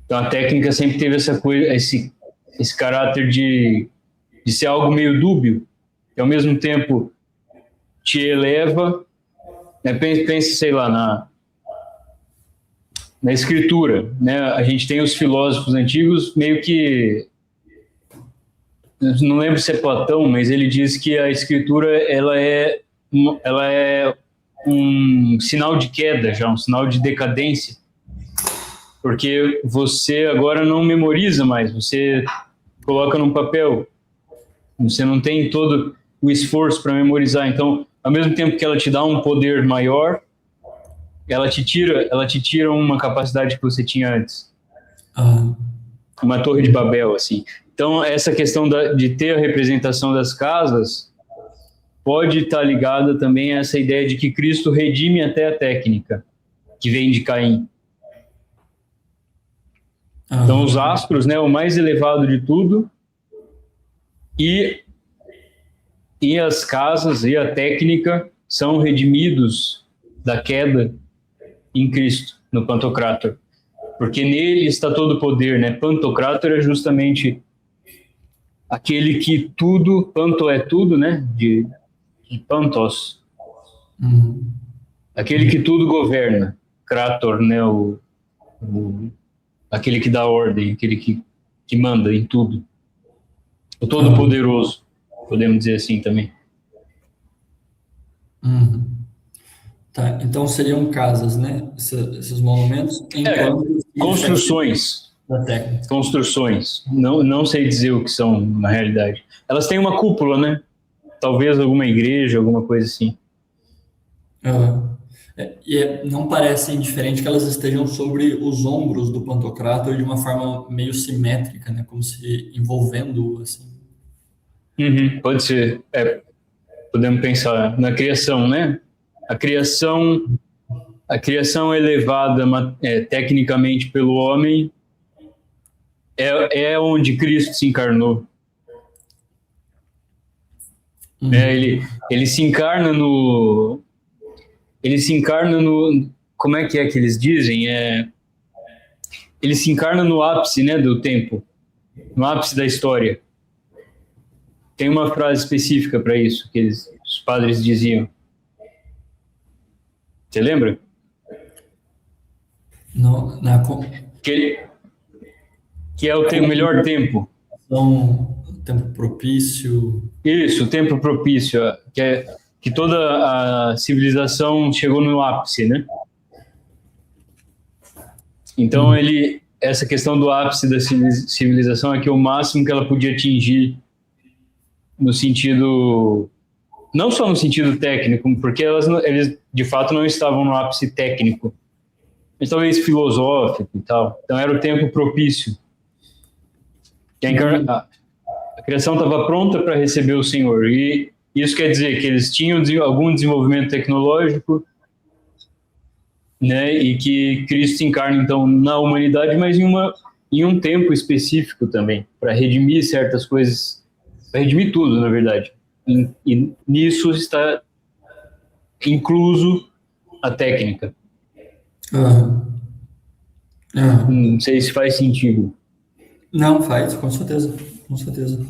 Então a técnica sempre teve essa coisa, esse caráter de ser algo meio dúbio, que ao mesmo tempo te eleva, né? Pense, sei lá, na escritura, né? A gente tem os filósofos antigos meio que, não lembro se é Platão, mas ele diz que a escritura ela é um sinal de queda, já um sinal de decadência, porque você agora não memoriza mais, você coloca num papel, você não tem todo o esforço para memorizar. Então, ao mesmo tempo que ela te dá um poder maior, ela te tira uma capacidade que você tinha antes. Uma torre de Babel, assim. Então, essa questão de ter a representação das casas pode estar ligada também a essa ideia de que Cristo redime até a técnica que vem de Caim. Então, os astros, né, o mais elevado de tudo, e as casas e a técnica são redimidos da queda em Cristo, no Pantocrator. Porque nele está todo o poder, né? Pantocrator é justamente aquele que tudo, panto é tudo, né? De pantos. Aquele que tudo governa. Krator, né? Aquele que dá ordem, aquele que manda em tudo. O Todo-Poderoso, podemos dizer assim também. Tá, então seriam casas, né? Esses monumentos, enquanto construções. Da técnica. Construções. Não sei dizer o que são na realidade. Elas têm uma cúpula, né? Talvez alguma igreja, alguma coisa assim. Não parece indiferente que elas estejam sobre os ombros do Pantocrator de uma forma meio simétrica, né? Como se envolvendo assim. Pode ser. Podemos pensar na criação, né? A criação elevada tecnicamente pelo homem é onde Cristo se encarnou. Ele se encarna no... Como é que eles dizem? Ele se encarna no ápice, né, do tempo. No ápice da história. Tem uma frase específica para isso, que os padres diziam. Você lembra? Não, que é o melhor tempo. Tempo propício. Isso, o tempo propício, que toda a civilização chegou no ápice, né? Então essa questão do ápice da civilização é que o máximo que ela podia atingir no sentido, não só no sentido técnico, porque eles de fato não estavam no ápice técnico, mas talvez filosófico e tal. Então era o tempo propício. Que a criação estava pronta para receber o Senhor. E isso quer dizer que eles tinham algum desenvolvimento tecnológico, né? E que Cristo se encarna então na humanidade, mas em um tempo específico também, para redimir certas coisas, para redimir tudo, na verdade. E nisso está incluso a técnica. Não sei se faz sentido. Não, faz, com certeza. Com certeza.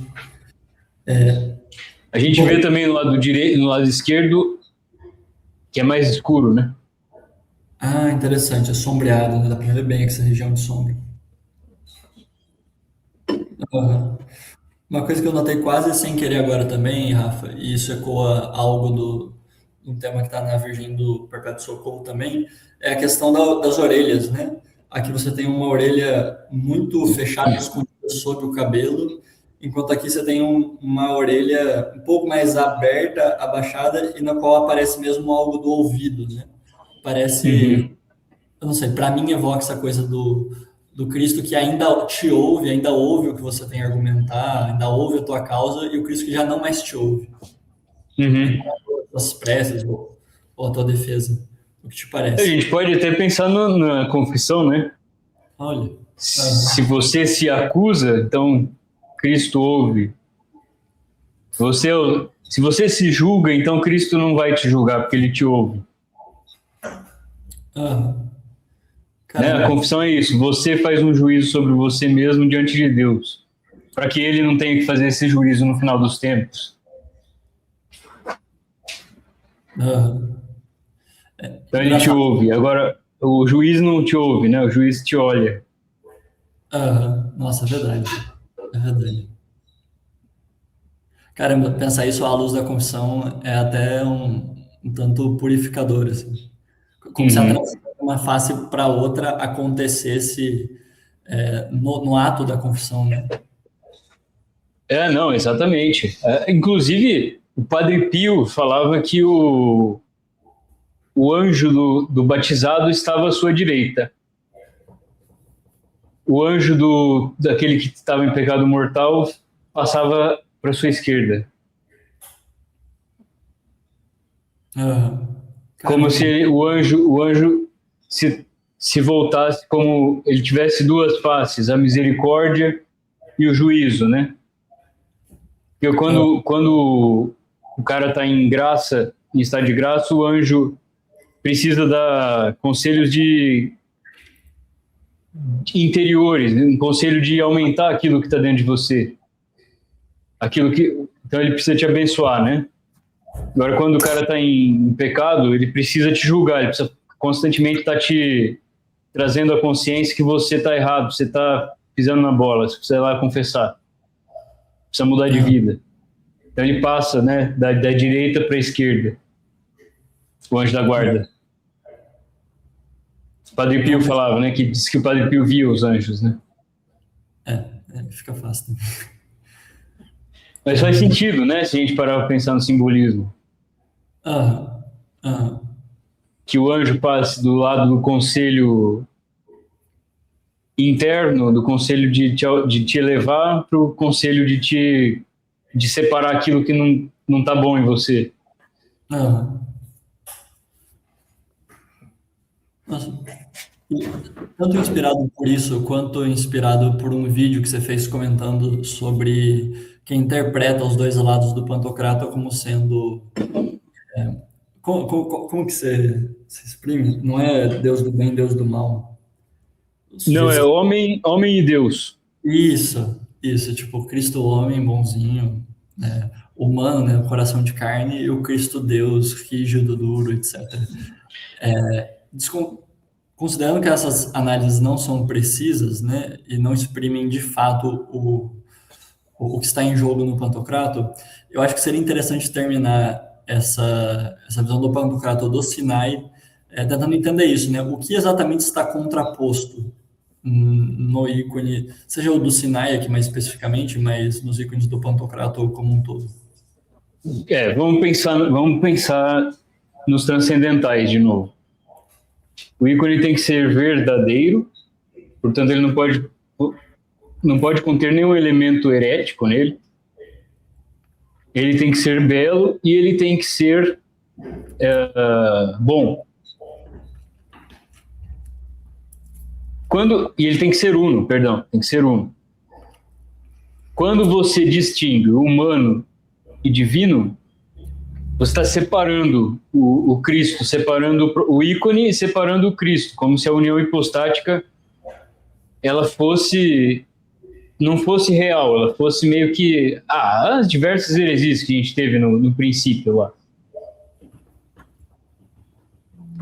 A gente vê também no lado direito, no lado esquerdo, que é mais escuro, né? Interessante, é sombreado, né? Dá para ver bem essa região de sombra. Uma coisa que eu notei quase sem querer agora também, Rafa, e isso ecoa algo do tema que está na Virgem do Perpétuo Socorro também, é a questão das orelhas, né? Aqui você tem uma orelha muito fechada, escondida sob o cabelo, enquanto aqui você tem uma orelha um pouco mais aberta, abaixada, e na qual aparece mesmo algo do ouvido, né? Parece, Uhum. eu não sei, para mim evoca essa coisa do Cristo que ainda te ouve, ainda ouve o que você tem a argumentar, ainda ouve a tua causa, e o Cristo que já não mais te ouve, ainda Uhum. não ouve as tuas preces ou a tua defesa. O que te A parece? gente pode até pensar na confissão, né? Olha. Se Aham. você se acusa, então Cristo ouve. Você, se você se julga, então Cristo não vai te julgar, porque ele te ouve. Aham. Né? A Caramba. confissão é isso. Você faz um juízo sobre você mesmo diante de Deus, para que ele não tenha que fazer esse juízo no final dos tempos. Aham. Então ele te Engraçado. ouve. Agora, o juiz não te ouve, né? O juiz te olha. Aham. Nossa, é verdade. É verdade. Caramba, pensar isso à luz da confissão é até um tanto purificador, assim. Como se a Uhum. transição de uma face para outra acontecesse no ato da confissão, né? É, não, exatamente. Inclusive, o Padre Pio falava que o anjo do batizado estava à sua direita. O anjo daquele que estava em pecado mortal passava para sua esquerda. Aham. Como Caramba. se o anjo se, se voltasse, como ele tivesse duas faces, a misericórdia e o juízo, né? Porque Ah, quando o cara está em graça, em estado de graça, o anjo precisa dar conselhos de interiores, né? Um conselho de aumentar aquilo que está dentro de você, aquilo que então ele precisa te abençoar, né? Agora quando o cara está em pecado, ele precisa te julgar, ele precisa constantemente estar te trazendo a consciência que você está errado, você está pisando na bola, você precisa ir lá confessar, precisa mudar de ah, vida. Então ele passa, né, da direita para a esquerda, o anjo da guarda. O Padre Pio realmente, falava, né, que diz que o Padre Pio via os anjos, né? fica fácil também. Mas faz sentido, né, se a gente parar para pensar no simbolismo, Aham, aham, que o anjo passe do lado do conselho interno, do conselho de te elevar, para o conselho de separar aquilo que não está bom em você. aham. Nossa, e tanto inspirado por isso, quanto inspirado por um vídeo que você fez comentando sobre quem interpreta os dois lados do Pantocrata como sendo. Como que se exprime? Não é Deus do bem, Deus do mal. O Não, sujeito. é homem e Deus. Isso, tipo, Cristo homem bonzinho, né, humano, né, coração de carne, e o Cristo Deus rígido, duro, etc. Descon- Considerando que essas análises não são precisas, né, e não exprimem de fato o que está em jogo no Pantocrato, eu acho que seria interessante terminar essa visão do Pantocrato do Sinai, tentando entender isso, né? O que exatamente está contraposto no ícone, seja o do Sinai aqui mais especificamente, mas nos ícones do Pantocrato como um todo. Vamos pensar nos transcendentais de novo. O ícone tem que ser verdadeiro, portanto ele não pode conter nenhum elemento herético nele. Ele tem que ser belo e ele tem que ser bom. E ele tem que ser uno, perdão, tem que ser uno. Quando você distingue o humano e divino, você está separando o Cristo, separando o ícone e separando o Cristo, como se a união hipostática ela não fosse real, ela fosse meio que as diversas heresias que a gente teve no princípio lá.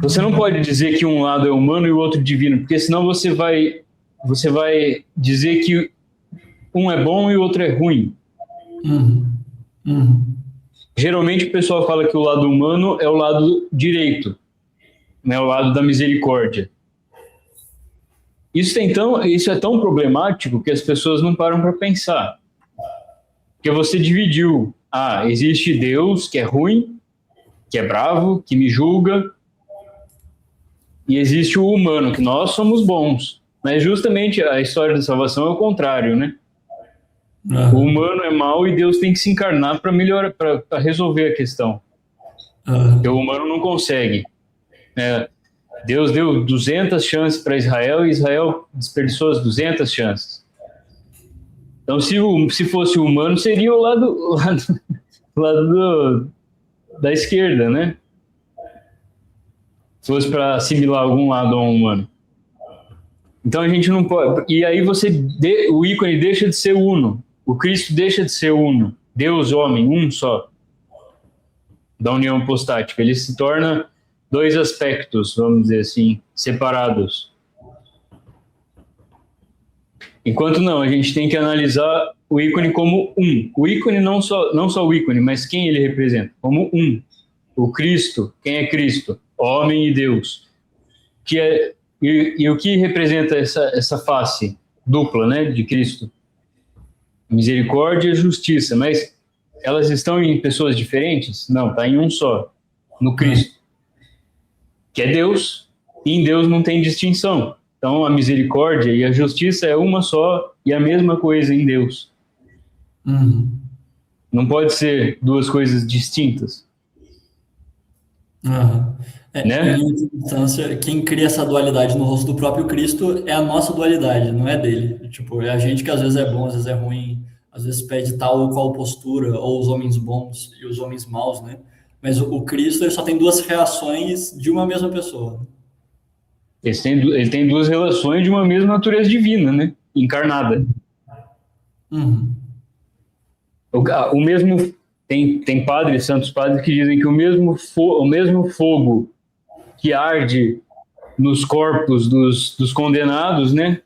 Você não pode dizer que um lado é humano e o outro divino, porque senão você vai dizer que um é bom e o outro é ruim. Uhum, uhum, Geralmente o pessoal fala que o lado humano é o lado direito, né, o lado da misericórdia. Isso é tão problemático que as pessoas não param para pensar. Porque você dividiu, existe Deus que é ruim, que é bravo, que me julga, e existe o humano, que nós somos bons. Mas justamente a história da salvação é o contrário, né? O humano é mau e Deus tem que se encarnar para melhorar, para resolver a questão. Porque o humano não consegue. Deus deu 200 chances para Israel e Israel desperdiçou as 200 chances. Então, se fosse humano, seria o lado da esquerda, né? Se fosse para assimilar algum lado ao humano. Então a gente não pode. E aí o ícone deixa de ser uno. O Cristo deixa de ser uno. Deus, homem, um só. Da união hipostática. Ele se torna dois aspectos, vamos dizer assim, separados. Enquanto não, a gente tem que analisar o ícone como um. O ícone não só o ícone, mas quem ele representa, como um. O Cristo, quem é Cristo? Homem e Deus. E o que representa essa face dupla, né, de Cristo? Misericórdia e justiça, mas elas estão em pessoas diferentes? Não, está em um só, no Cristo, que é Deus, e em Deus não tem distinção. Então a misericórdia e a justiça é uma só e a mesma coisa em Deus. Não pode ser duas coisas distintas. Né? Em última instância, quem cria essa dualidade no rosto do próprio Cristo é a nossa dualidade, não é dele. Tipo, é a gente que às vezes é bom, às vezes é ruim, às vezes pede tal ou qual postura, ou os homens bons e os homens maus, né? Mas o Cristo, ele só tem duas reações de uma mesma pessoa. Ele tem duas relações de uma mesma natureza divina, né? Encarnada. O mesmo... Tem padres, santos padres, que dizem que o mesmo fogo que arde nos corpos dos condenados, né?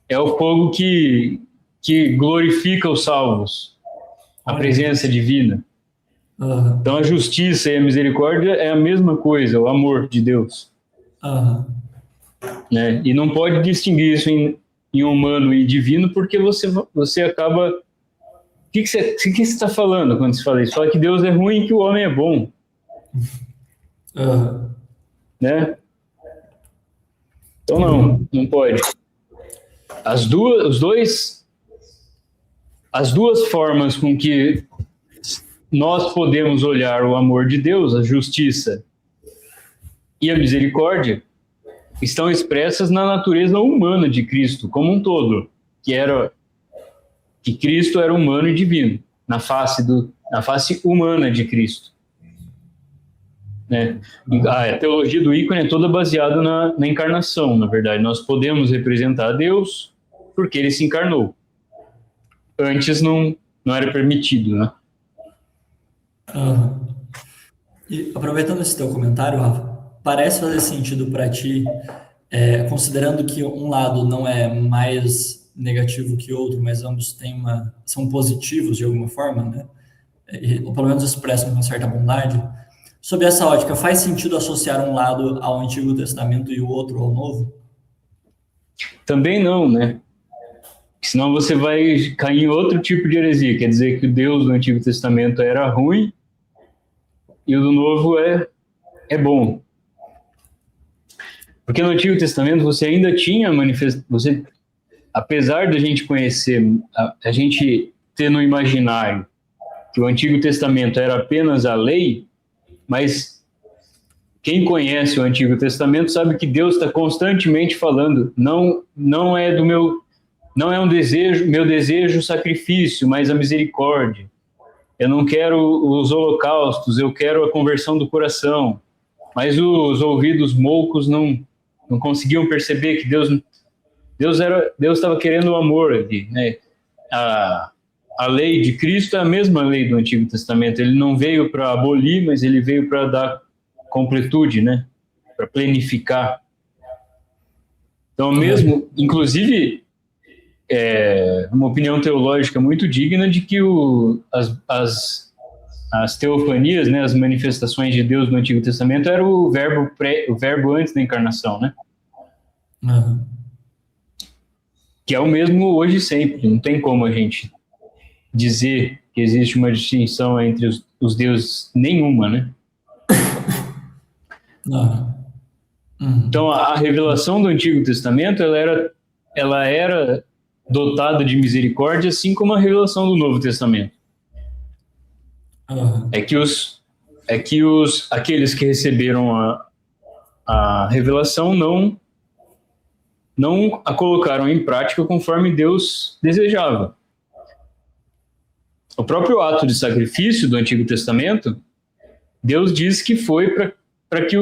É o fogo que glorifica os salvos, a presença divina. Então a justiça e a misericórdia é a mesma coisa, o amor de Deus. Né? E não pode distinguir isso em humano e divino, porque você acaba... O que você está falando quando você fala isso? Fala que Deus é ruim e que o homem é bom. Né? Então não pode. As duas formas com que nós podemos olhar o amor de Deus, a justiça e a misericórdia, estão expressas na natureza humana de Cristo como um todo, que Cristo era humano e divino, na face humana de Cristo. Né? A teologia do ícone é toda baseada na encarnação, na verdade. Nós podemos representar Deus porque ele se encarnou. Antes não era permitido, né? E aproveitando esse teu comentário, Rafa, parece fazer sentido para ti, considerando que um lado não é mais negativo que outro, mas ambos são positivos de alguma forma, né? Ou pelo menos expressam com certa bondade. Sob essa ótica, faz sentido associar um lado ao Antigo Testamento e o outro ao Novo? Também não, né? Senão você vai cair em outro tipo de heresia, quer dizer que o Deus do Antigo Testamento era ruim e o do Novo é bom. Porque no Antigo Testamento você ainda tinha manifestação, apesar da gente conhecer, a gente ter no imaginário que o Antigo Testamento era apenas a lei, mas quem conhece o Antigo Testamento sabe que Deus está constantemente falando, não é um desejo, meu desejo sacrifício, mas a misericórdia. Eu não quero os holocaustos, eu quero a conversão do coração. Mas os ouvidos moucos não conseguiam perceber que Deus estava querendo o amor ali, né? A lei de Cristo é a mesma lei do Antigo Testamento. Ele não veio para abolir, mas ele veio para dar completude, né? Para plenificar. Então, mesmo, inclusive, uma opinião teológica muito digna de que as teofanias, né, as manifestações de Deus no Antigo Testamento, era o verbo antes da encarnação, né? Que é o mesmo hoje e sempre. Não tem como a gente dizer que existe uma distinção entre os deuses, nenhuma, né? Uhum. Então, a revelação do Antigo Testamento, ela era dotada de misericórdia, assim como a revelação do Novo Testamento. Aham. É que aqueles que receberam a revelação não a colocaram em prática conforme Deus desejava. O próprio ato de sacrifício do Antigo Testamento, Deus diz que foi para que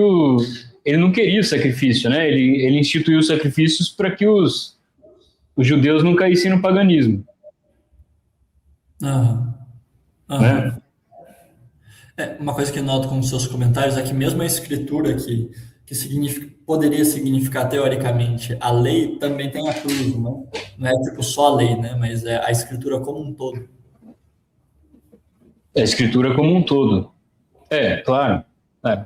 ele não queria o sacrifício, né? Ele instituiu os sacrifícios para que os judeus não caíssem no paganismo, Aham. né? Aham. Uma coisa que eu noto com os seus comentários é que mesmo a escritura poderia significar teoricamente a lei, também tem a cruz, não? Não é tipo só a lei, né? Mas é a escritura como um todo. A escritura como um todo. Claro. É.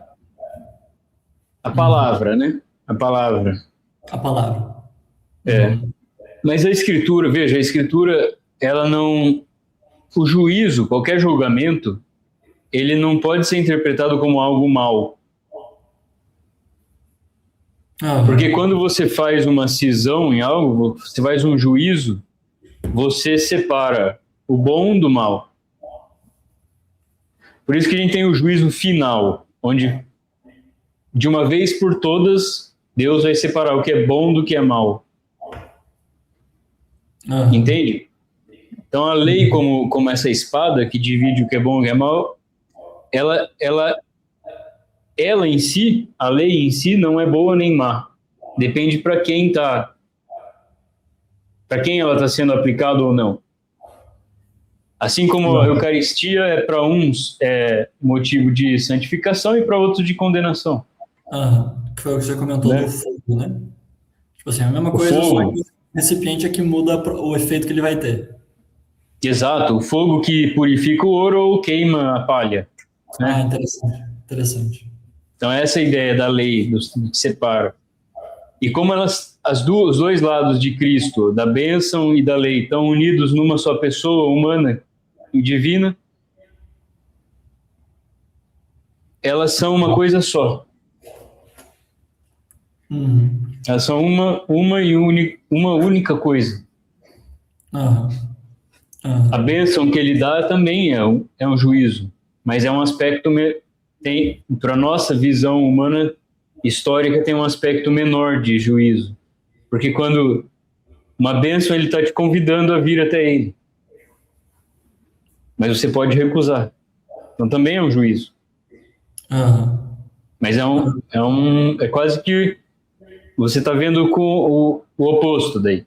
A Uhum. palavra, né? A palavra. A palavra. É. Uhum. Mas a escritura, veja, a escritura, ela não. O juízo, qualquer julgamento, ele não pode ser interpretado como algo mal. Porque Aham. quando você faz uma cisão em algo, você faz um juízo, você separa o bom do mal. Por isso que a gente tem o juízo final, onde de uma vez por todas Deus vai separar o que é bom do que é mal. Aham. Entende? Então a lei, Uhum. como essa espada que divide o que é bom e o que é mal, ela, ela, ela em si, a lei em si, não é boa nem má. Depende para quem ela está sendo aplicada ou não. Assim como a Aham. Eucaristia é para uns motivo de santificação e para outros de condenação, Aham. Que foi o que você comentou do né? fogo, né? Tipo assim, a mesma O coisa, só que fogo, o recipiente é que muda o efeito que ele vai ter. exato, o fogo que purifica o ouro ou queima a palha, Ah, né? interessante. Interessante. Então essa é a ideia da lei, do que separa. E como os dois lados de Cristo, da bênção e da lei, estão unidos numa só pessoa humana e divina, elas são uma coisa só. Uhum. Elas são uma única coisa. Aham. A Aham. bênção que ele dá também é um juízo, mas é um aspecto, para a nossa visão humana histórica, tem um aspecto menor de juízo. Porque quando uma bênção, ele está te convidando a vir até ele, mas você pode recusar. Então também é um juízo. Aham. Mas é quase que você está vendo com o oposto daí.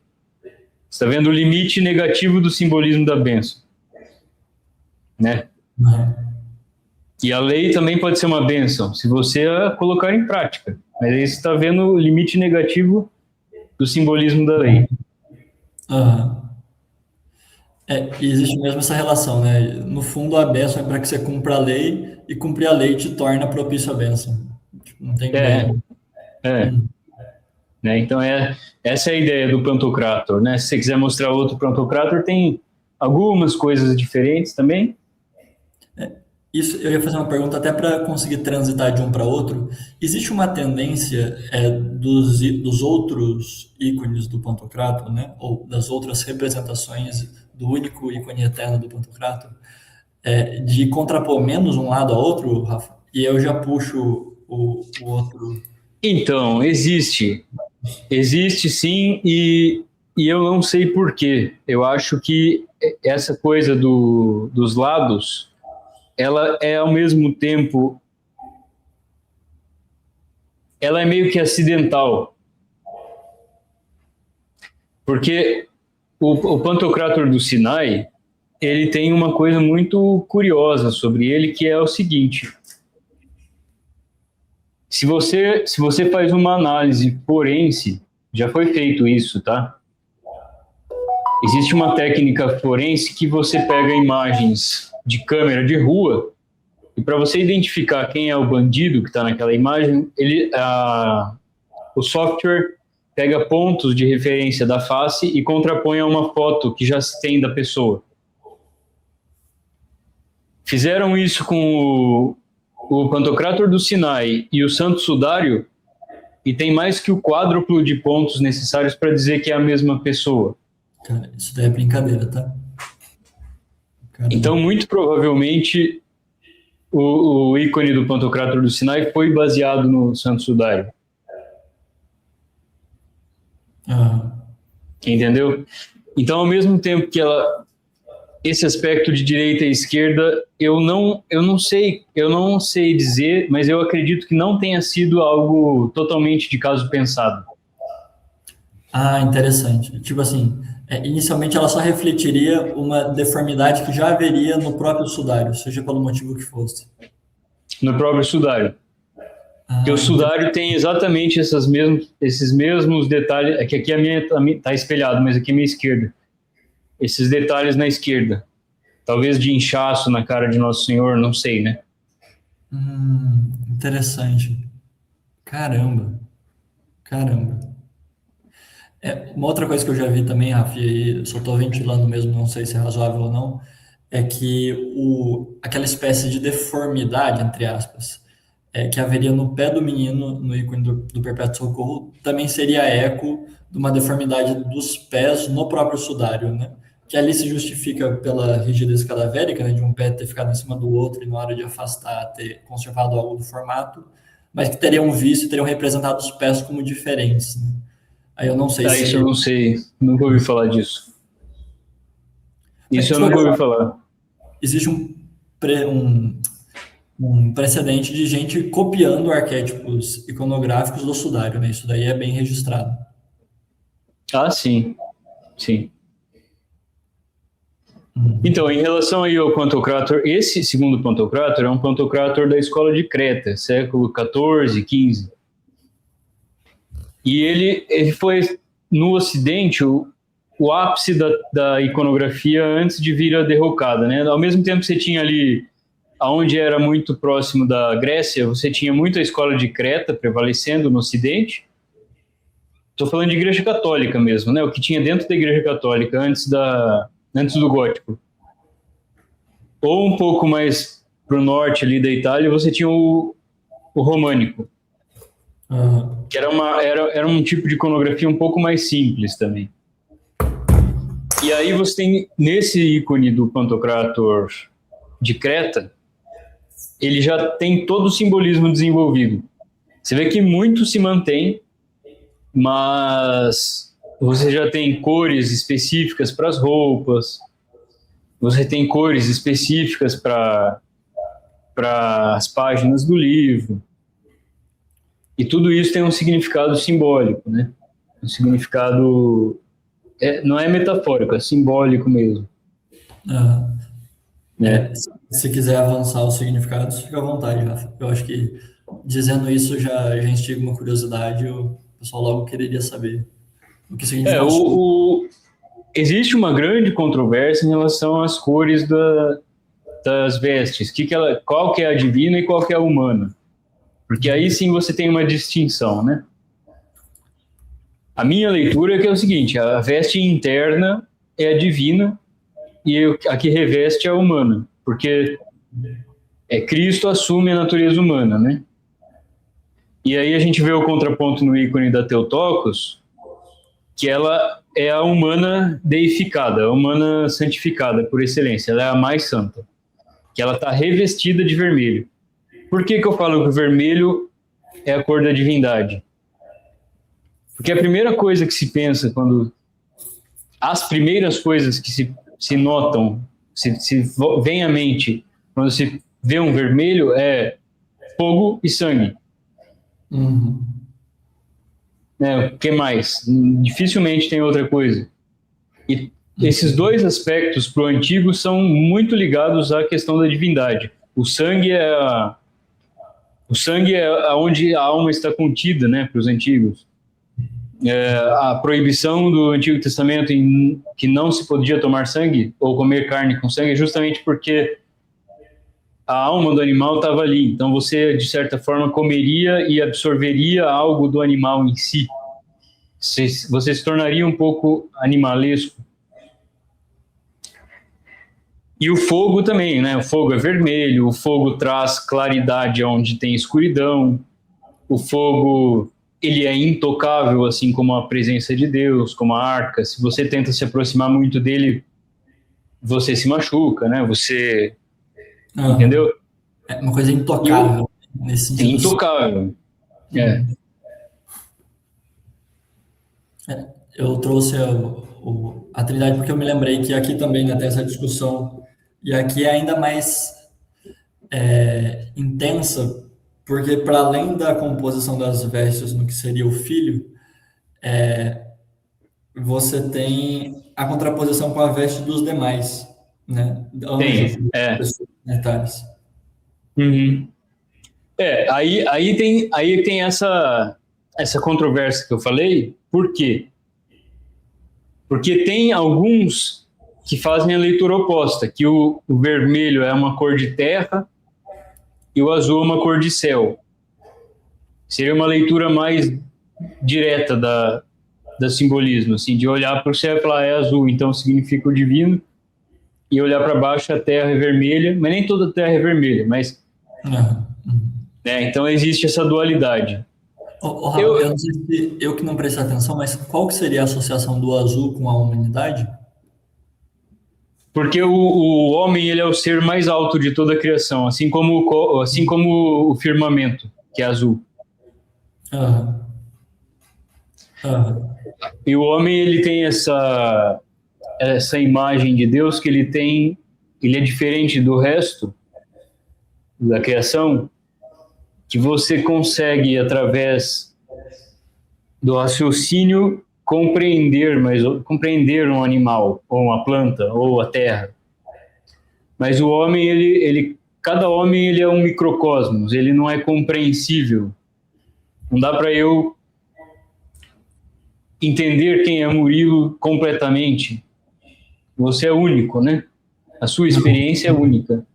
Você está vendo o limite negativo do simbolismo da bênção, né? Aham. E a lei também pode ser uma bênção, se você a colocar em prática. Mas aí você está vendo o limite negativo do simbolismo da lei. Aham. E existe mesmo essa relação, né? No fundo, a bênção é para que você cumpra a lei e cumprir a lei te torna propício à bênção. Tipo, não tem É, como. é. Hum. Né? Então, essa é a ideia do Pantocrator. Né? Se você quiser mostrar outro Pantocrator, tem algumas coisas diferentes também. Isso, eu ia fazer uma pergunta até para conseguir transitar de um para outro. Existe uma tendência dos outros ícones do Pantocrator, né? Ou das outras representações do único ícone eterno do Pantocrator, de contrapor menos um lado ao outro, Rafa? E eu já puxo o outro. Então, existe sim, e eu não sei por quê. Eu acho que essa coisa dos lados, ela é ao mesmo tempo, ela é meio que acidental, porque o Pantocrator do Sinai, ele tem uma coisa muito curiosa sobre ele, que é o seguinte: se você faz uma análise forense, já foi feito isso, tá? Existe uma técnica forense que você pega imagens de câmera de rua e para você identificar quem é o bandido que está naquela imagem, o software pega pontos de referência da face e contrapõe a uma foto que já se tem da pessoa. Fizeram isso com o Pantocrator do Sinai e o Santo Sudário e tem mais que o quádruplo de pontos necessários para dizer que é a mesma pessoa. Cara, isso daí é brincadeira, tá? Caramba. Então, muito provavelmente, o ícone do Pantocrátor do Sinai foi baseado no Santo Sudário. Entendeu? Então, ao mesmo tempo que esse aspecto de direita e esquerda, eu não sei dizer, mas eu acredito que não tenha sido algo totalmente de caso pensado. Interessante. Tipo assim, inicialmente ela só refletiria uma deformidade que já haveria no próprio sudário, seja pelo motivo que fosse. No próprio sudário. Porque o sudário tem exatamente esses mesmos detalhes. É que aqui a minha está espelhado, mas aqui é a minha esquerda. Esses detalhes na esquerda. Talvez de inchaço na cara de Nosso Senhor, não sei, né? Interessante. Caramba. Uma outra coisa que eu já vi também, Rafa, e aí só estou ventilando mesmo, não sei se é razoável ou não, é que aquela espécie de deformidade, entre aspas, que haveria no pé do menino, no ícone do Perpétuo Socorro, também seria eco de uma deformidade dos pés no próprio sudário, né? Que ali se justifica pela rigidez cadavérica, né, de um pé ter ficado em cima do outro e na hora de afastar ter conservado algo do formato, mas que teriam visto e teriam representado os pés como diferentes, né? Aí eu não sei se... Isso eu não sei, nunca ouvi falar disso. Isso eu nunca ouvi falar. Existe um precedente de gente copiando arquétipos iconográficos do sudário, né? Isso daí é bem registrado. Sim. Então, em relação aí ao Pantocrátor, esse segundo Pantocrátor é um Pantocrátor da escola de Creta, século XIV, XV. E ele foi, no Ocidente, o ápice da iconografia antes de vir a derrocada, né? Ao mesmo tempo que você tinha ali, onde era muito próximo da Grécia, você tinha muito a escola de Creta prevalecendo no Ocidente. Estou falando de igreja católica mesmo, né? O que tinha dentro da igreja católica antes do gótico. Ou um pouco mais para o norte ali da Itália, você tinha o românico. Que era um tipo de iconografia um pouco mais simples também. E aí você tem, nesse ícone do Pantocrátor de Creta, ele já tem todo o simbolismo desenvolvido. Você vê que muito se mantém, mas você já tem cores específicas para as roupas, você tem cores específicas para as páginas do livro. E tudo isso tem um significado simbólico, né? Um significado... não é metafórico, é simbólico mesmo. Se quiser avançar os significados, fica à vontade, Rafa. Eu acho que dizendo isso já instiga uma curiosidade, o pessoal logo quereria saber o que significa. Existe uma grande controvérsia em relação às cores das vestes. Qual que é a divina e qual que é a humana? Porque aí sim você tem uma distinção, né? A minha leitura é que é o seguinte: a veste interna é a divina e a que reveste é a humana, porque Cristo assume a natureza humana, né? E aí a gente vê o contraponto no ícone da Theotokos, que ela é a humana deificada, a humana santificada por excelência, ela é a mais santa, que ela está revestida de vermelho. Por que eu falo que o vermelho é a cor da divindade? Porque a primeira coisa que se pensa as primeiras coisas que se notam, se vem à mente quando se vê um vermelho é fogo e sangue. O que mais? Dificilmente tem outra coisa. E esses dois aspectos para o antigo são muito ligados à questão da divindade. O sangue é onde a alma está contida, né, para os antigos. A proibição do Antigo Testamento em que não se podia tomar sangue ou comer carne com sangue é justamente porque a alma do animal estava ali. Então você, de certa forma, comeria e absorveria algo do animal em si. Você se tornaria um pouco animalesco. E o fogo também, né? O fogo é vermelho, o fogo traz claridade onde tem escuridão, o fogo ele é intocável, assim como a presença de Deus, como a arca. Se você tenta se aproximar muito dele, você se machuca, né? Você, Aham. entendeu? É uma coisa E o intocável, nesse é sentido. intocável. É. Eu trouxe a Trindade porque eu me lembrei que aqui também, né, tem essa discussão, e aqui é ainda mais intensa, porque para além da composição das vestes no que seria o filho, você tem a contraposição com a veste dos demais, né? Anjos, Tem, é. pessoas planetárias. Uhum. Aí tem essa controvérsia que eu falei. Por quê? Porque tem alguns que fazem a leitura oposta, que o vermelho é uma cor de terra e o azul é uma cor de céu. Seria uma leitura mais direta da simbolismo, assim, de olhar para o céu e falar é azul, então significa o divino, e olhar para baixo a terra é vermelha, mas nem toda terra é vermelha, mas, Aham. né, então existe essa dualidade. Rafa, eu Eu, não sei se eu que não prestei atenção, mas qual que seria a associação do azul com a humanidade? porque o homem ele é o ser mais alto de toda a criação, assim como o firmamento, que é azul. Aham. Aham. E o homem ele tem essa imagem de Deus que ele é diferente do resto da criação, que você consegue através do raciocínio compreender um animal ou uma planta ou a terra. Mas o homem cada homem ele é um microcosmos, ele não é compreensível. Não dá para eu entender quem é Murilo completamente. Você é único, né? A sua experiência é única.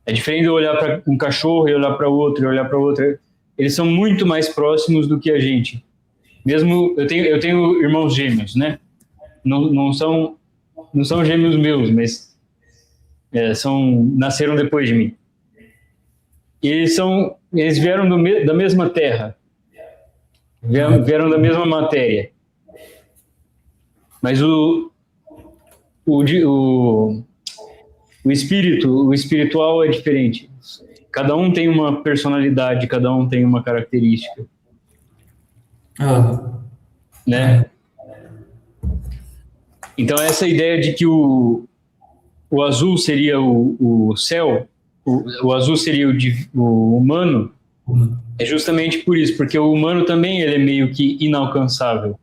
É diferente de eu olhar para um cachorro e olhar para outro e olhar para outro. Eles são muito mais próximos do que a gente. Mesmo eu tenho irmãos gêmeos, né? Não são gêmeos meus, mas nasceram depois de mim. E eles vieram da mesma terra, vieram da mesma matéria. Mas o o espiritual é diferente. Cada um tem uma personalidade, cada um tem uma característica, Aham. né? Então essa ideia de que o azul seria o céu, o azul seria o humano, é justamente por isso, porque o humano também ele é meio que inalcançável.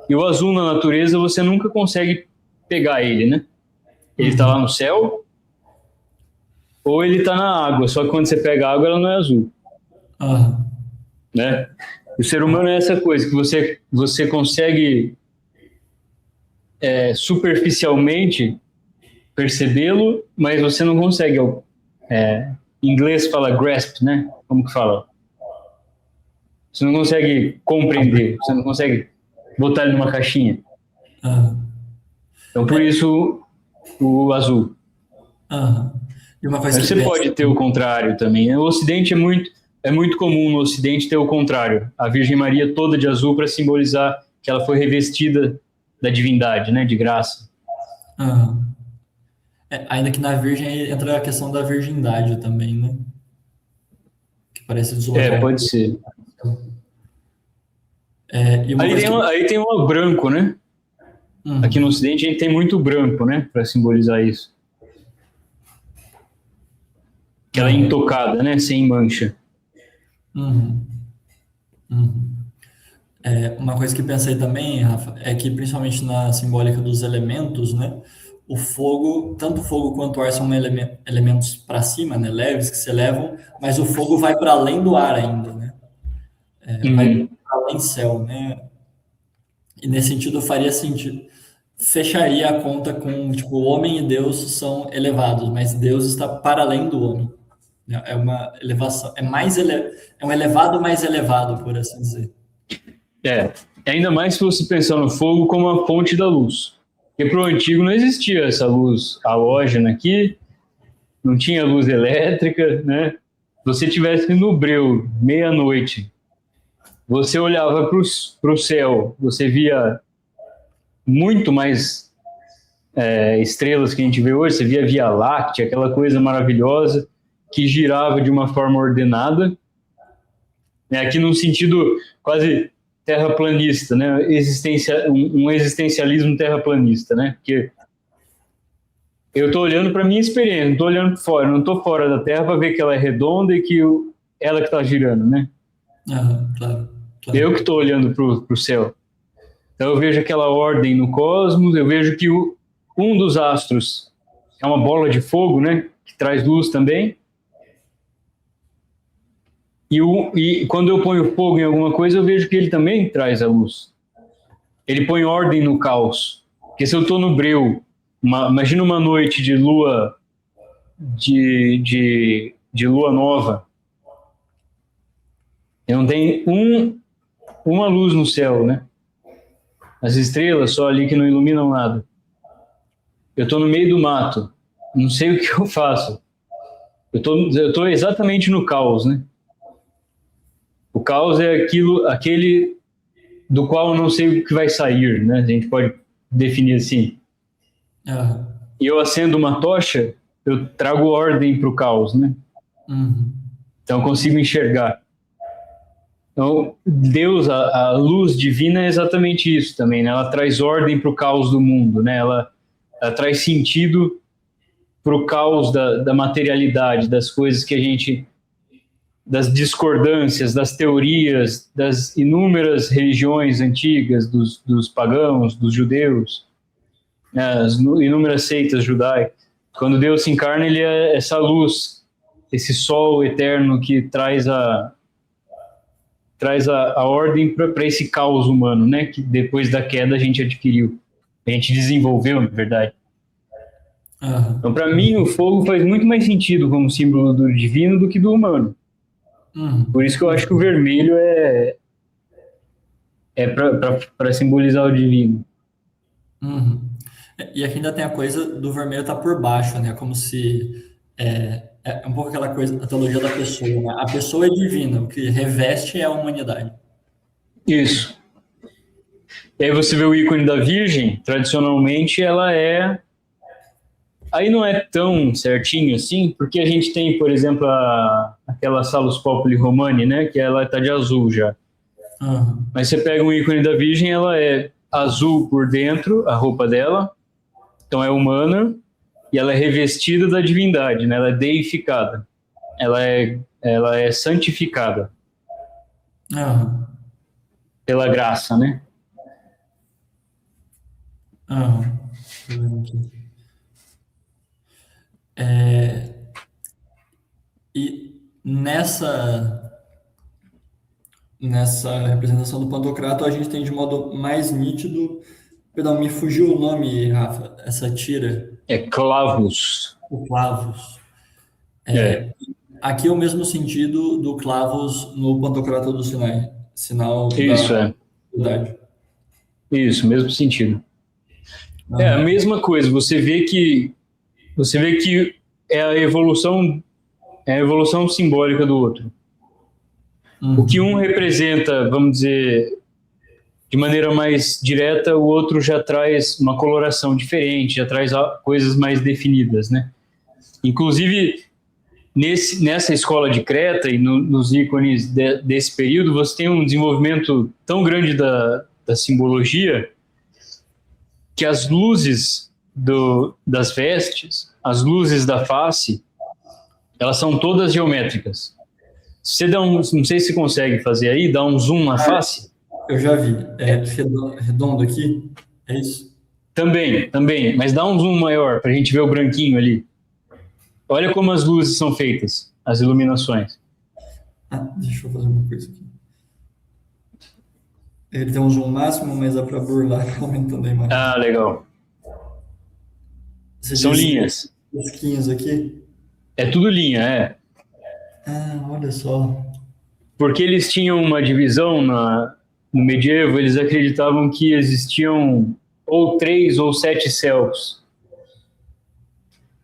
E o azul na natureza você nunca consegue pegar ele, né? Ele está lá no céu, ou ele está na água, só que quando você pega a água ela não é azul, Aham. né? O ser humano é essa coisa que você consegue superficialmente percebê-lo, mas você não consegue. Em inglês fala grasp, né? Como que fala? Você não consegue compreender, você não consegue botar ele numa caixinha. Aham. Então, por isso, o azul. Aham. E uma coisa Mas que você pensa. pode ter o contrário também, né? O Ocidente é muito comum no Ocidente ter o contrário. A Virgem Maria toda de azul para simbolizar que ela foi revestida da divindade, né? De graça. Aham. Ainda que na Virgem entra a questão da virgindade também, né? Que parece deslocar um Pode pouco. ser. E uma Aí coisa tem, que. aí tem o branco, né? Aqui no Uhum. Ocidente a gente tem muito branco, né? Para simbolizar isso. Aquela Aham. intocada, né? Sem mancha. Uhum. Uhum. Uma coisa que pensei também, Rafa, é que principalmente na simbólica dos elementos, né? O fogo, tanto o fogo quanto o ar são elementos para cima, né? Leves que se elevam, mas o fogo vai para além do ar ainda, né? Vai Uhum. para além do céu, né? E nesse sentido faria sentido. Fecharia a conta com, tipo, o homem e Deus são elevados, mas Deus está para além do homem. É uma elevação, é um elevado mais elevado, por assim dizer. É. Ainda mais se você pensar no fogo como a fonte da luz. Porque para o antigo não existia essa luz halógena aqui, não tinha luz elétrica, né? Se você tivesse no breu, meia-noite, você olhava para o céu, você via muito mais estrelas que a gente vê hoje, você via a Via Láctea, aquela coisa maravilhosa que girava de uma forma ordenada, né? Aqui num sentido quase terraplanista, né? Um existencialismo terraplanista, né? Porque eu estou olhando para a minha experiência, não estou olhando fora, não estou fora da Terra para ver que ela é redonda e que ela que está girando, né? Claro, Eu que estou olhando para o céu. Então eu vejo aquela ordem no cosmos, eu vejo que um dos astros é uma bola de fogo, né? Que traz luz também. E quando eu ponho fogo em alguma coisa, eu vejo que ele também traz a luz. Ele põe ordem no caos. Porque se eu estou no breu, imagina uma noite de lua de lua nova, eu não tenho uma luz no céu, né? As estrelas só ali que não iluminam nada. Eu estou no meio do mato, não sei o que eu faço. Eu tô exatamente no caos, né? O caos é aquele do qual eu não sei o que vai sair, né? A gente pode definir assim. E eu acendo uma tocha, eu trago ordem para o caos, né? Então eu consigo enxergar. Então, Deus, a luz divina é exatamente isso também, né? Ela traz ordem para o caos do mundo, né? Ela traz sentido para o caos da materialidade, das coisas que a gente... das discordâncias, das teorias, das inúmeras religiões antigas, dos pagãos, dos judeus, né? As inúmeras seitas judaicas. Quando Deus se encarna, ele é essa luz, esse sol eterno que traz a ordem para esse caos humano, né? Que depois da queda a gente adquiriu, a gente desenvolveu, na verdade. Então, para mim, o fogo faz muito mais sentido como símbolo do divino do que do humano. Por isso que eu acho que o vermelho é para simbolizar o divino. E aqui ainda tem a coisa do vermelho estar por baixo, né? Como se é um pouco aquela coisa, a teologia da pessoa, né? A pessoa é divina, o que reveste é a humanidade. Isso. E aí você vê o ícone da Virgem, tradicionalmente ela é... Aí não é tão certinho assim, porque a gente tem, por exemplo, aquela Salus Populi Romani, né? Que ela está de azul já. Mas você pega um ícone da Virgem, ela é azul por dentro, a roupa dela, então é humana, e ela é revestida da divindade, né? Ela é deificada, ela é santificada pela graça, né? Deixa eu ver aqui. E nessa representação do Pantocrator, a gente tem de modo mais nítido... Perdão, me fugiu o nome, Rafa, essa tira. É clavos. O clavos. Aqui é o mesmo sentido do clavos no Pantocrator do Sinai. Sinal Isso, da verdade. Isso, mesmo sentido. É a mesma coisa, você vê que é a evolução simbólica do outro. O que um representa, vamos dizer, de maneira mais direta, o outro já traz uma coloração diferente, já traz coisas mais definidas, né? Inclusive, nessa escola de Creta e nos ícones desse período, você tem um desenvolvimento tão grande da simbologia que as luzes das vestes, as luzes da face, elas são todas geométricas. Você não sei se consegue fazer aí, dá um zoom na face. Eu já vi. É redondo aqui? É isso? Também, mas dá um zoom maior para a gente ver o branquinho ali. Olha como as luzes são feitas, as iluminações. Deixa eu fazer uma coisa aqui. Ele tem um zoom máximo, mas dá para burlar aumentando a imagem. Legal. Você são disse linhas. Os risquinhos aqui? É tudo linha, olha só. Porque eles tinham uma divisão no medievo, eles acreditavam que existiam ou 3 ou 7 céus.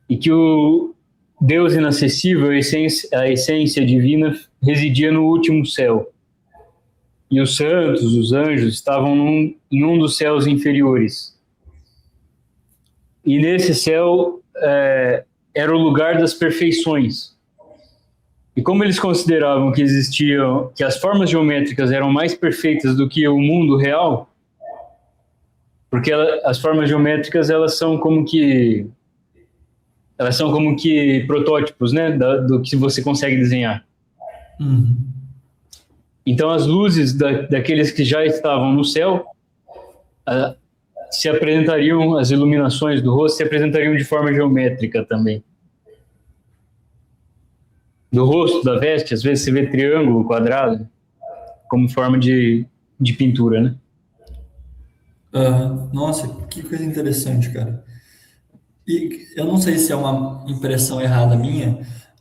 E que o Deus inacessível, a essência divina, residia no último céu. e os santos, os anjos, estavam em um dos céus inferiores. E nesse céu era o lugar das perfeições. E como eles consideravam que as formas geométricas eram mais perfeitas do que o mundo real, porque as formas geométricas elas são como que protótipos, né, do que você consegue desenhar. Uhum. Então as luzes daqueles que já estavam no céu se apresentariam, as iluminações do rosto se apresentariam de forma geométrica também. Do rosto, da veste, às vezes você vê triângulo, quadrado, como forma de pintura, né? Nossa, que coisa interessante, cara. E eu não sei se é uma impressão errada minha,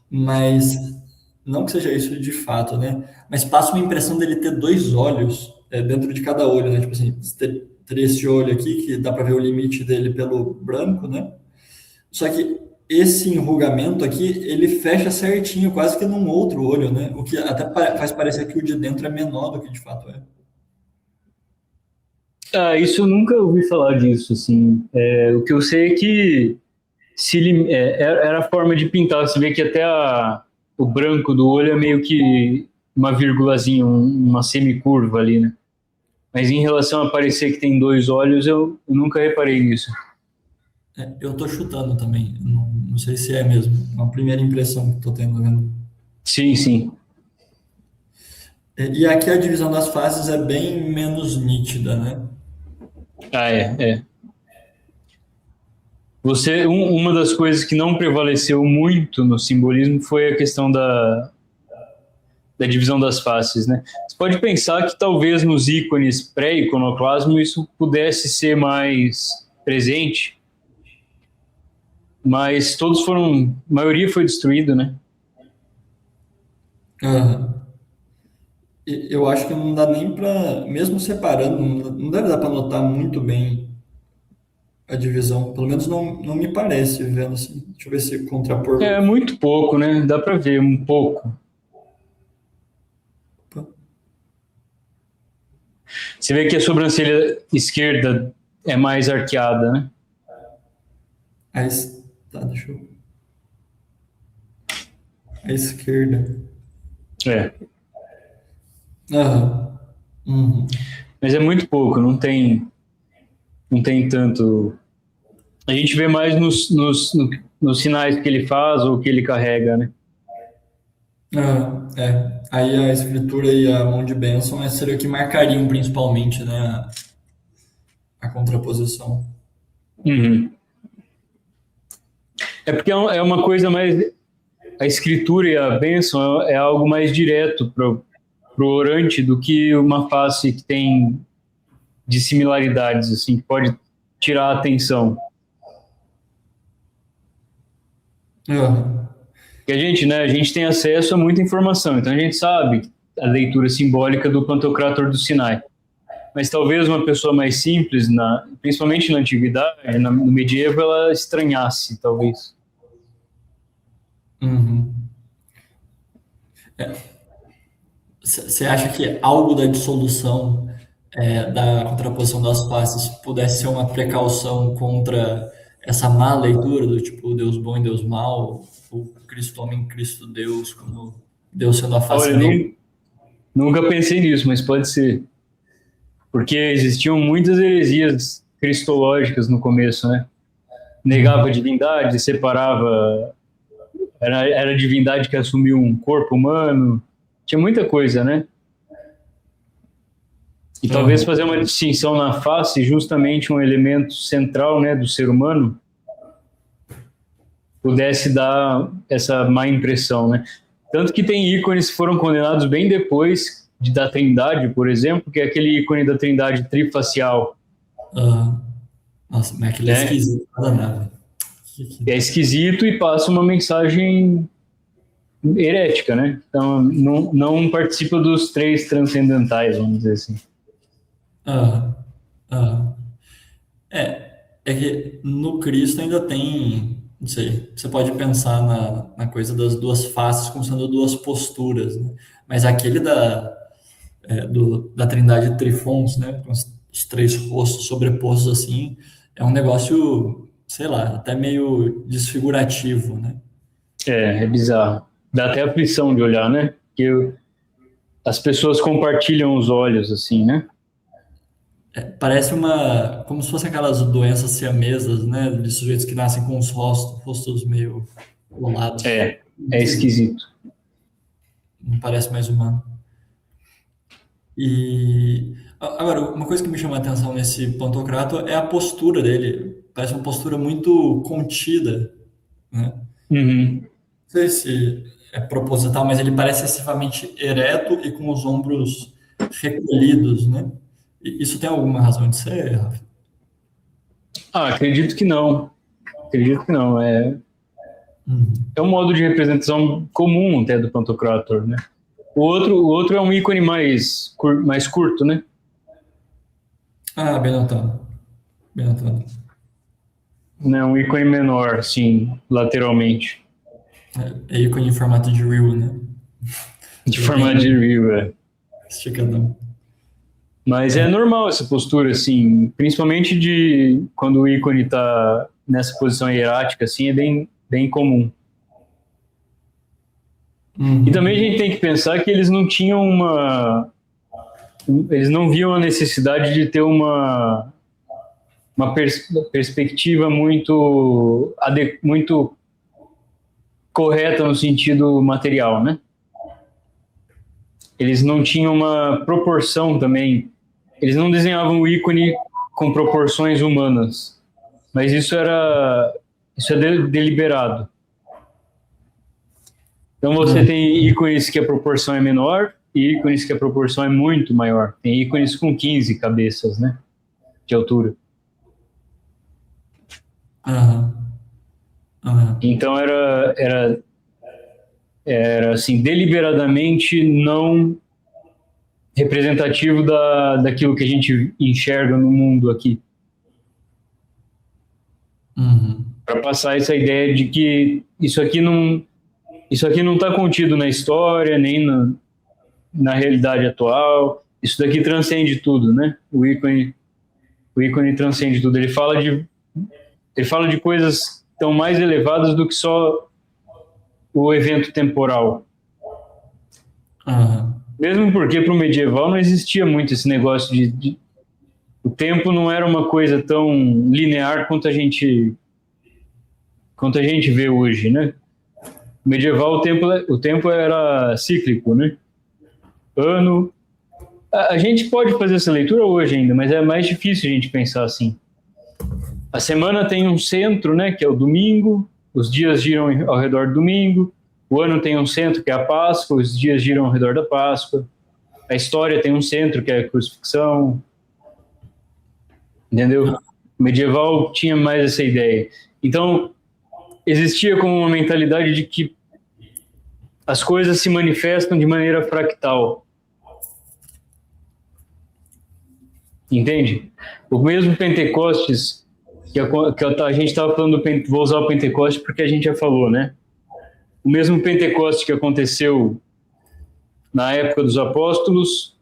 mas não que seja isso de fato, né? Mas passa uma impressão dele ter dois olhos dentro de cada olho, né? Tipo assim, você teria esse olho aqui que dá para ver o limite dele pelo branco, né? Só que esse enrugamento aqui, ele fecha certinho, quase que num outro olho, né? O que até faz parecer que o de dentro é menor do que de fato é. Isso eu nunca ouvi falar disso, assim. O que eu sei é que era a forma de pintar. Você vê que até o branco do olho é meio que uma vírgulazinha, uma semicurva ali, né? Mas em relação a parecer que tem dois olhos, eu nunca reparei nisso. Eu tô chutando também, não sei se é mesmo. Uma primeira impressão que tô tendo, né? Sim, sim. E aqui a divisão das faces é bem menos nítida, né? É. Uma das coisas que não prevaleceu muito no simbolismo foi a questão da divisão das faces, né? Você pode pensar que talvez nos ícones pré-iconoclasmo isso pudesse ser mais presente, mas a maioria foi destruída, né? Aham. Eu acho que não dá nem para, mesmo separando, não deve dar para notar muito bem a divisão. Pelo menos não me parece, vendo assim. Deixa eu ver se contrapor. É muito pouco, né? Dá para ver um pouco. Você vê que a sobrancelha esquerda é mais arqueada, né? A, tá, deixa eu. A esquerda. É. Aham. Uhum. Mas é muito pouco, não tem tanto. A gente vê mais nos sinais que ele faz ou que ele carrega, né? É. Aí a escritura e a mão de bênção seria o que marcariam principalmente, né, a contraposição. Uhum. É porque é uma coisa mais. A escritura e a bênção é algo mais direto pro orante do que uma face que tem de similaridades, assim, que pode tirar a atenção. Aham. Porque a gente tem acesso a muita informação, então a gente sabe a leitura simbólica do Pantocrator do Sinai. Mas talvez uma pessoa mais simples, principalmente na antiguidade, no medievo, ela estranhasse, talvez. Uhum. Você acha que algo da dissolução da contraposição das faces pudesse ser uma precaução contra essa má leitura do tipo Deus bom e Deus mau, o Cristo homem, Cristo Deus, como Deus sendo a face Olha, negra? nunca pensei nisso, mas pode ser. Porque existiam muitas heresias cristológicas no começo, né? Negava a divindade, separava. Era a divindade que assumiu um corpo humano. Tinha muita coisa, né? E talvez Aham. fazer uma distinção na face, justamente um elemento central, né, do ser humano, pudesse dar essa má impressão, né? Tanto que tem ícones que foram condenados bem depois da Trindade, por exemplo, que é aquele ícone da Trindade trifacial, Aham. Nossa, mas aquilo é né? esquisito, nada nada. Que é esquisito e passa uma mensagem herética, né? Então, não participa dos três transcendentais, vamos dizer assim. Aham. Aham. É que no Cristo ainda tem, não sei, você pode pensar na coisa das duas faces como sendo duas posturas, né? Mas aquele da Trindade Trifons, né? Com os três rostos sobrepostos assim, é um negócio, sei lá, até meio desfigurativo, né? É bizarro. Dá até aflição de olhar, né? Porque as pessoas compartilham os olhos, assim, né? Parece como se fossem aquelas doenças siamesas, né? De sujeitos que nascem com os rostos meio colados. É esquisito. Não parece mais humano. E agora, uma coisa que me chama a atenção nesse Pantocrator é a postura dele. Parece uma postura muito contida, né? Uhum. Não sei se é proposital, mas ele parece excessivamente ereto e com os ombros recolhidos, né? Isso tem alguma razão de ser, Rafa? Acredito que não. Acredito que não. Uhum. É um modo de representação comum até do Pantocrator, né? O outro é um ícone mais curto, né? Ah, bem notado. Bem notado. Né? Um ícone menor, sim, lateralmente. É ícone em formato de reel, né? De forma de Bem reel, é. esticadão. Mas é normal essa postura, assim, principalmente de quando o ícone está nessa posição hierática, assim, é bem comum. E também a Uhum. gente tem que pensar que eles não viam a necessidade de ter uma perspectiva muito correta no sentido material, né? Eles não tinham uma proporção também, eles não desenhavam o ícone com proporções humanas, mas isso é deliberado. Então você Uhum. tem ícones que a proporção é menor e ícones que a proporção é muito maior. Tem ícones com 15 cabeças, né, de altura. Aham. Aham. Então era assim, deliberadamente não representativo daquilo que a gente enxerga no mundo aqui, Uhum. para passar essa ideia de que isso aqui não está contido na história, nem na realidade atual. Isso daqui transcende tudo, né? O ícone transcende tudo. Ele fala de coisas tão mais elevadas do que só o evento temporal. Aham. Mesmo porque para o medieval não existia muito esse negócio o tempo não era uma coisa tão linear quanto a gente vê hoje, né? Medieval o tempo era cíclico, né? Ano. A gente pode fazer essa leitura hoje ainda, mas é mais difícil a gente pensar assim. A semana tem um centro, né, que é o domingo, os dias giram ao redor do domingo, o ano tem um centro, que é a Páscoa, os dias giram ao redor da Páscoa, a história tem um centro, que é a crucifixão, entendeu? O medieval tinha mais essa ideia. Então, existia como uma mentalidade de que as coisas se manifestam de maneira fractal, entende? O mesmo Pentecostes, que a gente estava falando, vou usar o Pentecostes porque a gente já falou, né? O mesmo Pentecostes que aconteceu na época dos apóstolos,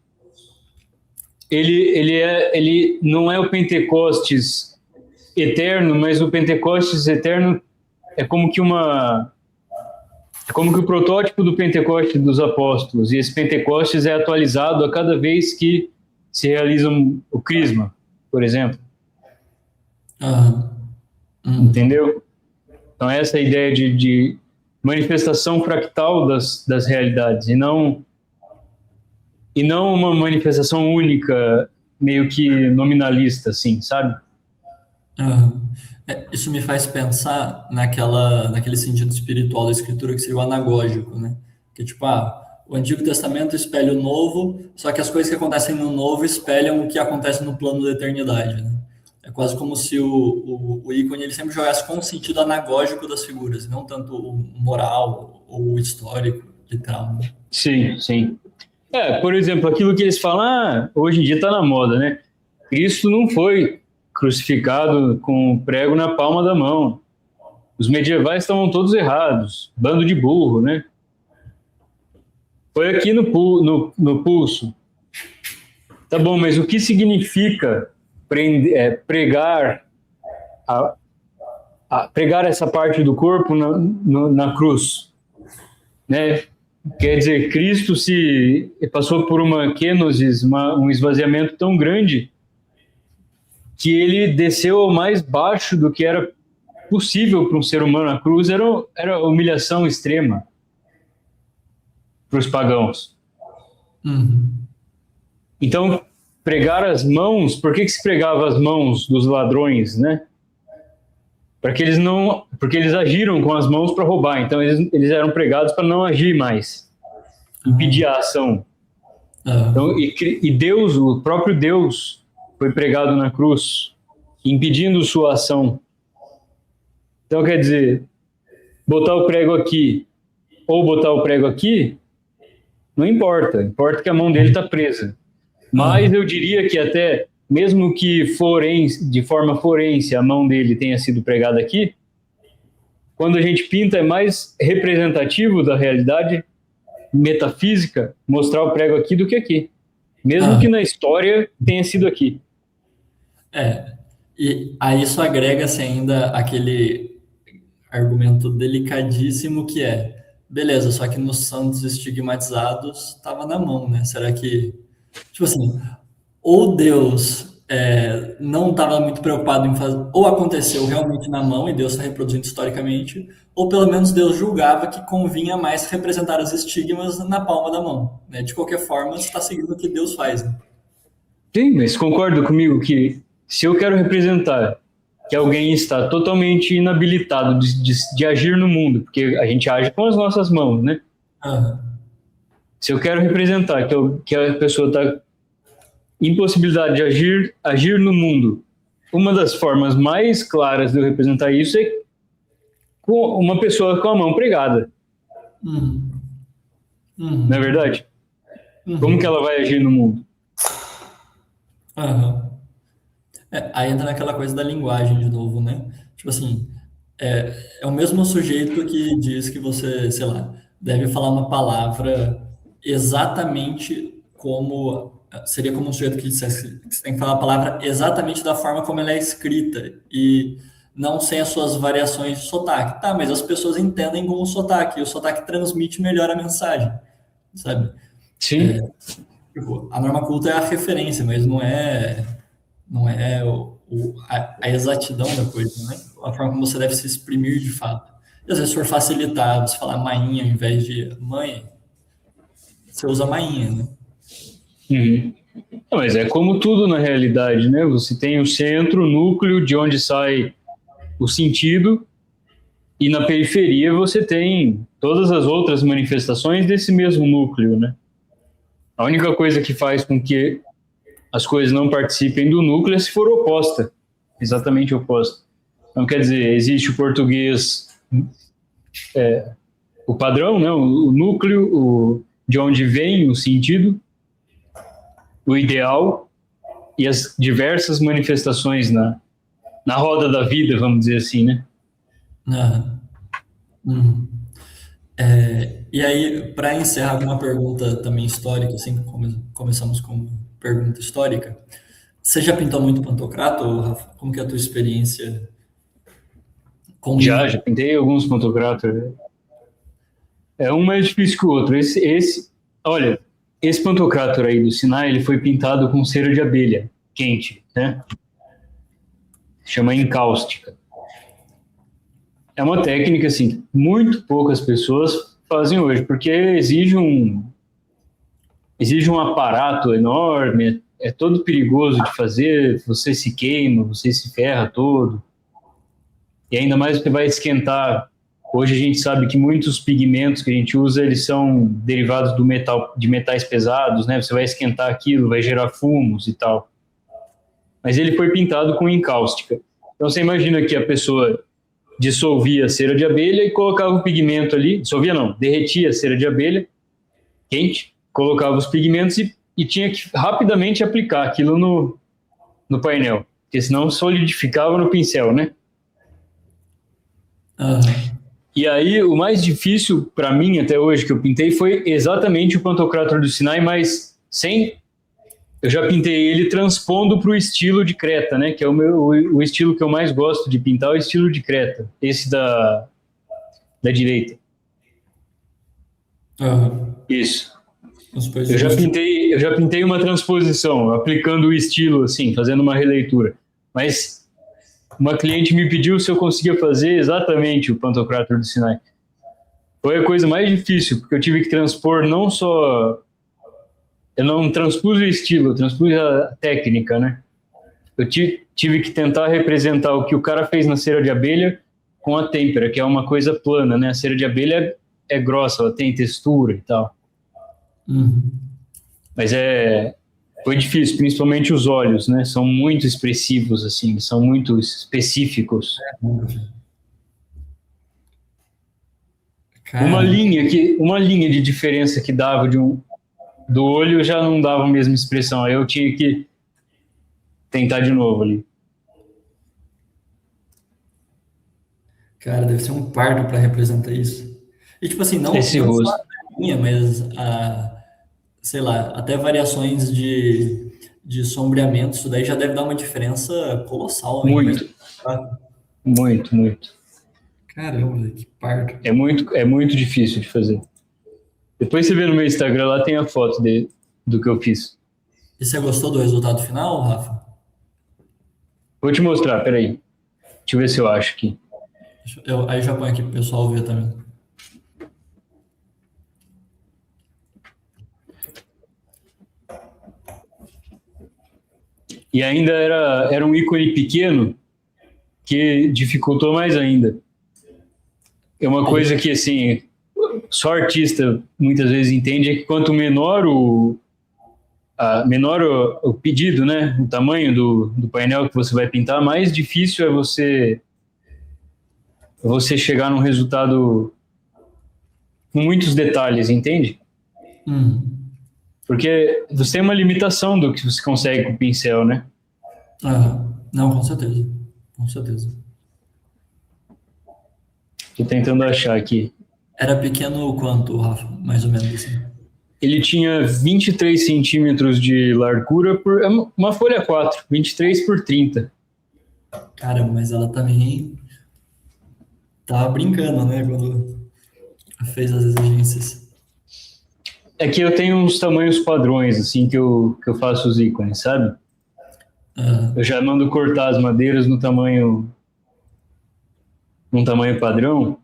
ele não é o Pentecostes eterno, mas o Pentecostes eterno é como que o protótipo do Pentecostes dos apóstolos, e esse Pentecostes é atualizado a cada vez que se realiza o crisma, por exemplo. Aham. Uhum. Entendeu? Então essa é a ideia de manifestação fractal das realidades, e não uma manifestação única, meio que nominalista, assim, sabe? Aham. Isso me faz pensar naquele sentido espiritual da escritura que seria o anagógico, né? Que tipo, o Antigo Testamento espelha o Novo, só que as coisas que acontecem no Novo espelham o que acontece no plano da eternidade, né? É quase como se o ícone ele sempre jogasse com o sentido anagógico das figuras, não tanto o moral ou o histórico, literal, né? Sim, sim. Por exemplo, aquilo que eles falam, hoje em dia está na moda, né? Cristo não foi crucificado com um prego na palma da mão. Os medievais estavam todos errados, bando de burro, né? Foi aqui no pulso. Tá bom, mas o que significa pregar, pregar essa parte do corpo na cruz? Né? Quer dizer, Cristo se passou por uma kenosis, um esvaziamento tão grande que ele desceu ao mais baixo do que era possível para um ser humano. A cruz era humilhação extrema para os pagãos. Então, pregar as mãos, por que se pregava as mãos dos ladrões, né? Porque eles agiram com as mãos para roubar, então eles eram pregados para não agir mais, impedir a ação. Então, e Deus, o próprio Deus, foi pregado na cruz, impedindo sua ação. Então, quer dizer, botar o prego aqui ou botar o prego aqui, não importa, importa que a mão dele está presa. Mas eu diria que até, mesmo que de forma forense a mão dele tenha sido pregada aqui, quando a gente pinta é mais representativo da realidade metafísica mostrar o prego aqui do que aqui. Mesmo que na história tenha sido aqui. E a isso agrega-se ainda aquele argumento delicadíssimo que beleza, só que nos santos estigmatizados estava na mão, né? Será que, tipo assim, ou Deus não estava muito preocupado em fazer, ou aconteceu realmente na mão e Deus está reproduzindo historicamente, ou pelo menos Deus julgava que convinha mais representar os estigmas na palma da mão, né? De qualquer forma, você está seguindo o que Deus faz, né? Sim, mas concorda comigo que se eu quero representar que alguém está totalmente inabilitado de agir no mundo, porque a gente age com as nossas mãos, né? Se eu quero representar que a pessoa está impossibilidade de agir no mundo, uma das formas mais claras de eu representar isso é com uma pessoa com a mão pregada. Não é verdade? Como que ela vai agir no mundo? Aí entra naquela coisa da linguagem de novo, né? Tipo assim, é o mesmo sujeito que diz que você, sei lá, deve falar uma palavra exatamente como seria como um sujeito que dissesse que você tem que falar a palavra exatamente da forma como ela é escrita e não sem as suas variações de sotaque. Tá, mas as pessoas entendem com o sotaque, e o sotaque transmite melhor a mensagem, sabe? Sim. Tipo, a norma culta é a referência, mas não é a exatidão da coisa, né? A forma como você deve se exprimir de fato. E às vezes, se for facilitar, você falar mainha ao invés de mãe, você usa mainha, né? Mas é como tudo na realidade, né? Você tem o centro, o núcleo, de onde sai o sentido, e na periferia você tem todas as outras manifestações desse mesmo núcleo, né? A única coisa que faz com que as coisas não participem do núcleo é se for oposta, exatamente oposta. Então, quer dizer, existe o português, o padrão, né? O núcleo, de onde vem o sentido, o ideal e as diversas manifestações na roda da vida, vamos dizer assim, né? E aí, para encerrar alguma pergunta também histórica, assim, começamos com uma pergunta histórica. Você já pintou muito pantocrato, Rafa? Como que é a tua experiência com Já pintei alguns pantocrator. É um mais difícil que o outro. Olha, esse pantocrator aí do Sinai, ele foi pintado com cera de abelha quente, né? Chama encáustica. É uma técnica, assim, muito poucas pessoas fazem hoje, porque exige um aparato enorme, é todo perigoso de fazer, você se queima, você se ferra todo, e ainda mais você vai esquentar. Hoje a gente sabe que muitos pigmentos que a gente usa, eles são derivados de metais pesados, né? Você vai esquentar aquilo, vai gerar fumos e tal. Mas ele foi pintado com encáustica. Então você imagina que a pessoa dissolvia a cera de abelha e colocava o pigmento ali, dissolvia não, derretia a cera de abelha quente, colocava os pigmentos e tinha que rapidamente aplicar aquilo no painel, porque senão solidificava no pincel, né? E aí o mais difícil para mim até hoje que eu pintei foi exatamente o Pantocrator do Sinai, mas sem eu já pintei ele transpondo para o estilo de Creta, né? Que é o estilo que eu mais gosto de pintar, é o estilo de Creta. Esse da direita. Aham. Isso. Os países Eu já pintei uma transposição, aplicando o estilo, assim, fazendo uma releitura. Mas uma cliente me pediu se eu conseguia fazer exatamente o Pantocrator do Sinai. Foi a coisa mais difícil, porque eu tive que transpor não só... Eu não transpus o estilo, eu transpus a técnica, né? Eu tive que tentar representar o que o cara fez na cera de abelha com a têmpera, que é uma coisa plana, né? A cera de abelha é grossa, ela tem textura e tal. Uhum. Mas foi difícil, principalmente os olhos, né? São muito expressivos, assim, são muito específicos. Cara, Uma linha de diferença que dava do olho já não dava a mesma expressão. Aí eu tinha que tentar de novo ali. cara, deve ser um parto para representar isso. E tipo assim, Esse não só rosto. a linha, mas sei lá, até variações de sombreamento, isso daí já deve dar uma diferença colossal, ainda mais. Muito, muito, muito. Caramba, velho, que parto. É muito difícil de fazer. Depois você vê no meu Instagram, lá tem a foto do que eu fiz. E você gostou do resultado final, Rafa? Vou te mostrar, peraí. Deixa eu ver se eu acho aqui. Aí já põe aqui pro pessoal ver também. E ainda era um ícone pequeno que dificultou mais ainda. É uma coisa que, assim, só artista muitas vezes entende, é que quanto menor menor o pedido, né, o tamanho do painel que você vai pintar, mais difícil é você chegar num resultado com muitos detalhes, entende? Uhum. Porque você tem uma limitação do que você consegue com o pincel, né? Aham. Não, com certeza. Com certeza. Tô tentando achar aqui. Era pequeno quanto, Rafa? Mais ou menos assim. Ele tinha 23 centímetros de largura por uma folha 4, 23 por 30. Caramba, mas ela também tava brincando, né? Quando fez as exigências. É que eu tenho uns tamanhos padrões, assim, que eu faço os ícones, sabe? Aham. Eu já mando cortar as madeiras num tamanho padrão.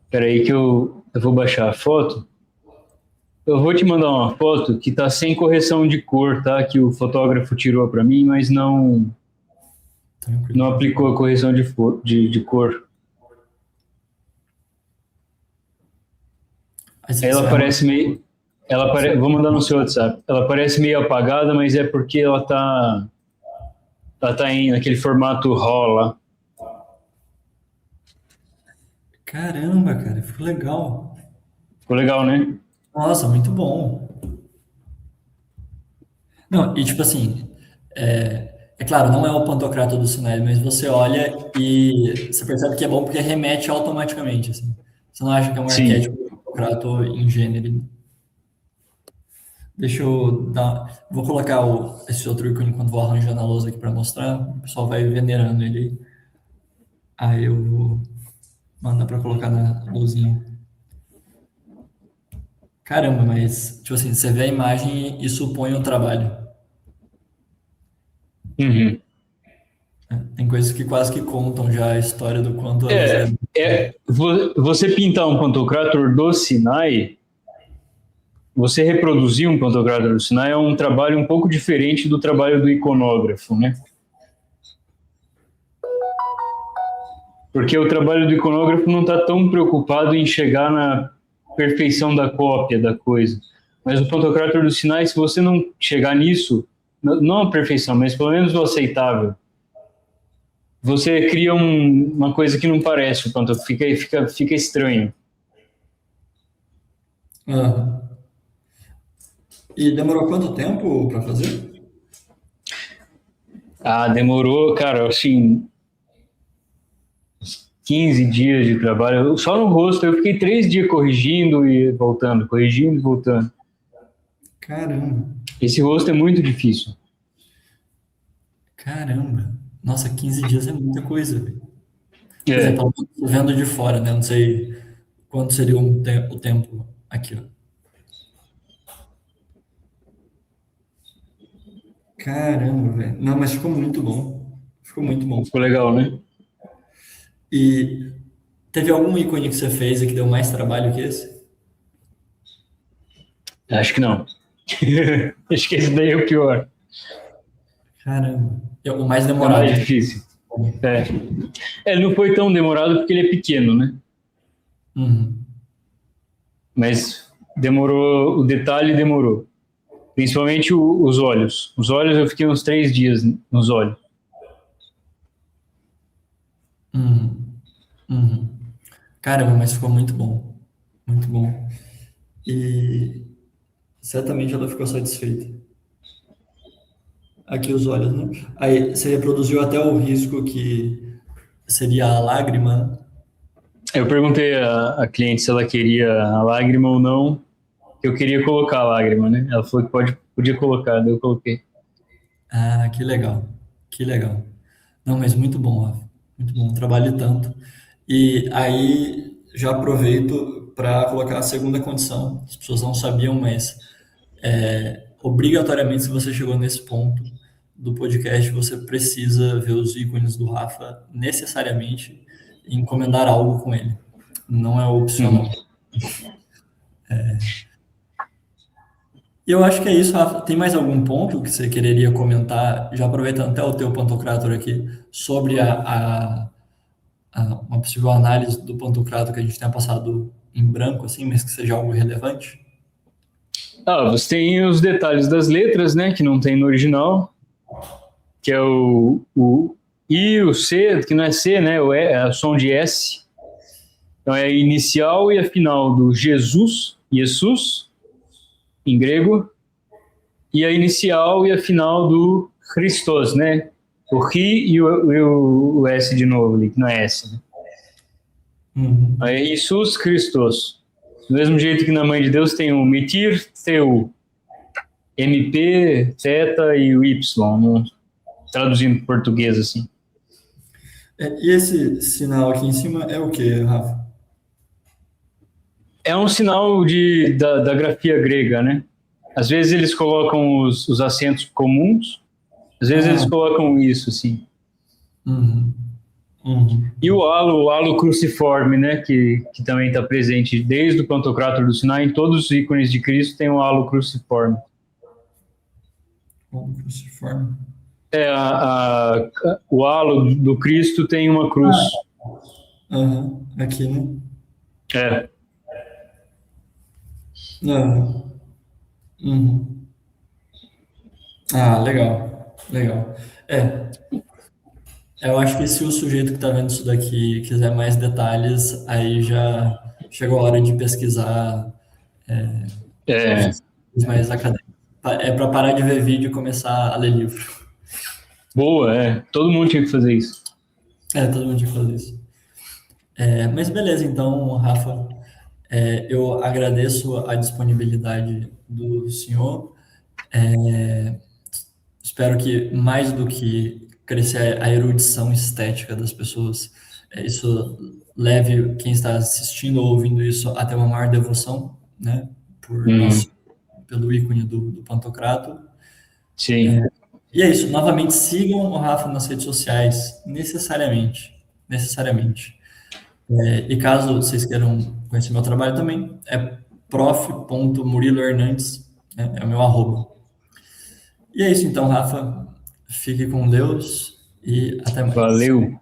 Espera aí que eu vou baixar a foto. Eu vou te mandar uma foto que tá sem correção de cor, tá? Que o fotógrafo tirou para mim, mas não Tranquilo. aplicou a correção de cor. Aí Aí você ela vai parece meio... vou mandar no seu WhatsApp. Ela parece meio apagada, mas é porque ela tá naquele formato RAW lá. Caramba, cara, ficou legal. Ficou legal, né? Nossa, muito bom. Não, e tipo assim, é claro, não é o Pantocrator do Sinai, mas você olha e você percebe que é bom porque remete automaticamente, assim. Você não acha que é um Sim. arquétipo do Pantocrator em gênero. Deixa eu dar. Vou colocar esse outro ícone quando vou arranjando a lousa aqui para mostrar. O pessoal vai venerando ele. Aí eu vou mandar para colocar na luzinha. Caramba, mas, tipo assim, você vê a imagem e supõe o trabalho. Uhum. Tem coisas que quase que contam já a história do quanto elas devem. Você pintar um pantocrator do Sinai, você reproduzir um pantocrator do Sinai é um trabalho um pouco diferente do trabalho do iconógrafo, né? Porque o trabalho do iconógrafo não está tão preocupado em chegar na perfeição da cópia da coisa. Mas o pantocrator do Sinai, se você não chegar nisso, não a perfeição, mas pelo menos o aceitável, você cria uma coisa que não parece o pantocrator, fica estranho. Aham. E demorou quanto tempo para fazer? Ah, demorou, cara, assim, 15 dias de trabalho. Só no rosto, eu fiquei 3 dias corrigindo e voltando, corrigindo e voltando. Caramba, Esse rosto é muito difícil. caramba. Nossa, 15 dias é muita coisa, velho. Quer dizer, É, pelo menos vendo de fora, né? Não sei quanto seria o tempo aqui, ó. Caramba, velho. Não, mas ficou muito bom. Ficou muito bom. ficou legal, né? E teve algum ícone que você fez e que deu mais trabalho que esse? Acho que não. Acho que esse daí é o pior. Caramba. É o mais É demorado. mais difícil. É. Ele não foi tão demorado porque ele é pequeno, né? Uhum. Mas demorou, o detalhe demorou. Principalmente os olhos. Os olhos eu fiquei uns 3 dias nos olhos. Uhum. Uhum. Caramba, mas ficou muito bom. Muito bom. E certamente ela ficou satisfeita. Aqui os olhos, né? Aí você reproduziu até o risco que seria a lágrima, né? Eu perguntei à cliente se ela queria a lágrima ou não. Eu queria colocar a lágrima, né? Ela falou que podia colocar, daí eu coloquei. Ah, que legal. Que legal. Não, mas muito bom, Rafa. Muito bom. Trabalhe tanto. E aí já aproveito para colocar a segunda condição. As pessoas não sabiam, mas obrigatoriamente, se você chegou nesse ponto do podcast, você precisa ver os ícones do Rafa necessariamente e encomendar algo com ele. Não é Uhum. opcional. E eu acho que é isso, Rafa. Tem mais algum ponto que você quereria comentar, já aproveitando até o teu Pantocrator aqui, sobre uma possível análise do Pantocrator que a gente tenha passado em branco, assim, mas que seja algo relevante? Ah, você tem os detalhes das letras, né? Que não tem no original, que é o I, o C, que não é C, né? É o som de S. Então é a inicial e a final do Jesus, em grego, e a inicial e a final do Christos, né? O Ri e o S de novo ali, que não é S, né? Uhum. Aí é Jesus Christos. Do mesmo jeito que na Mãe de Deus tem o Mitir, Teu, MP, Theta e o Y, né? Traduzindo para português assim. E esse sinal aqui em cima é o que, Rafa? É um sinal da grafia grega, né? Às vezes eles colocam os acentos comuns, às vezes Ah, eles colocam isso, assim. uhum, uhum. E o halo cruciforme, né? Que também está presente desde o Pantocrator do Sinai, em todos os ícones de Cristo tem o halo cruciforme. Como cruciforme. É, o halo do Cristo tem uma cruz. Aham, aqui, né? É, Aham, uhum. Ah, legal, legal. Eu acho que se o sujeito que está vendo isso daqui quiser mais detalhes, aí já chegou a hora de pesquisar é, mais acadêmicos. É para parar de ver vídeo e começar a ler livro. boa, é. Todo mundo tinha que fazer isso. Todo mundo tinha que fazer isso. Mas beleza, então, Rafa, eu agradeço a disponibilidade do senhor. Espero que mais do que crescer a erudição estética das pessoas, isso leve quem está assistindo ou ouvindo isso a ter uma maior devoção, né, por Uhum, nós, pelo ícone do Pantocrato. sim. E é isso. Novamente, sigam o Rafa nas redes sociais, necessariamente, necessariamente. E caso vocês queiram conhecer meu trabalho também, é prof.murilohernandes, né, é o meu arroba. E é isso então, Rafa. Fique com Deus e até mais. Valeu.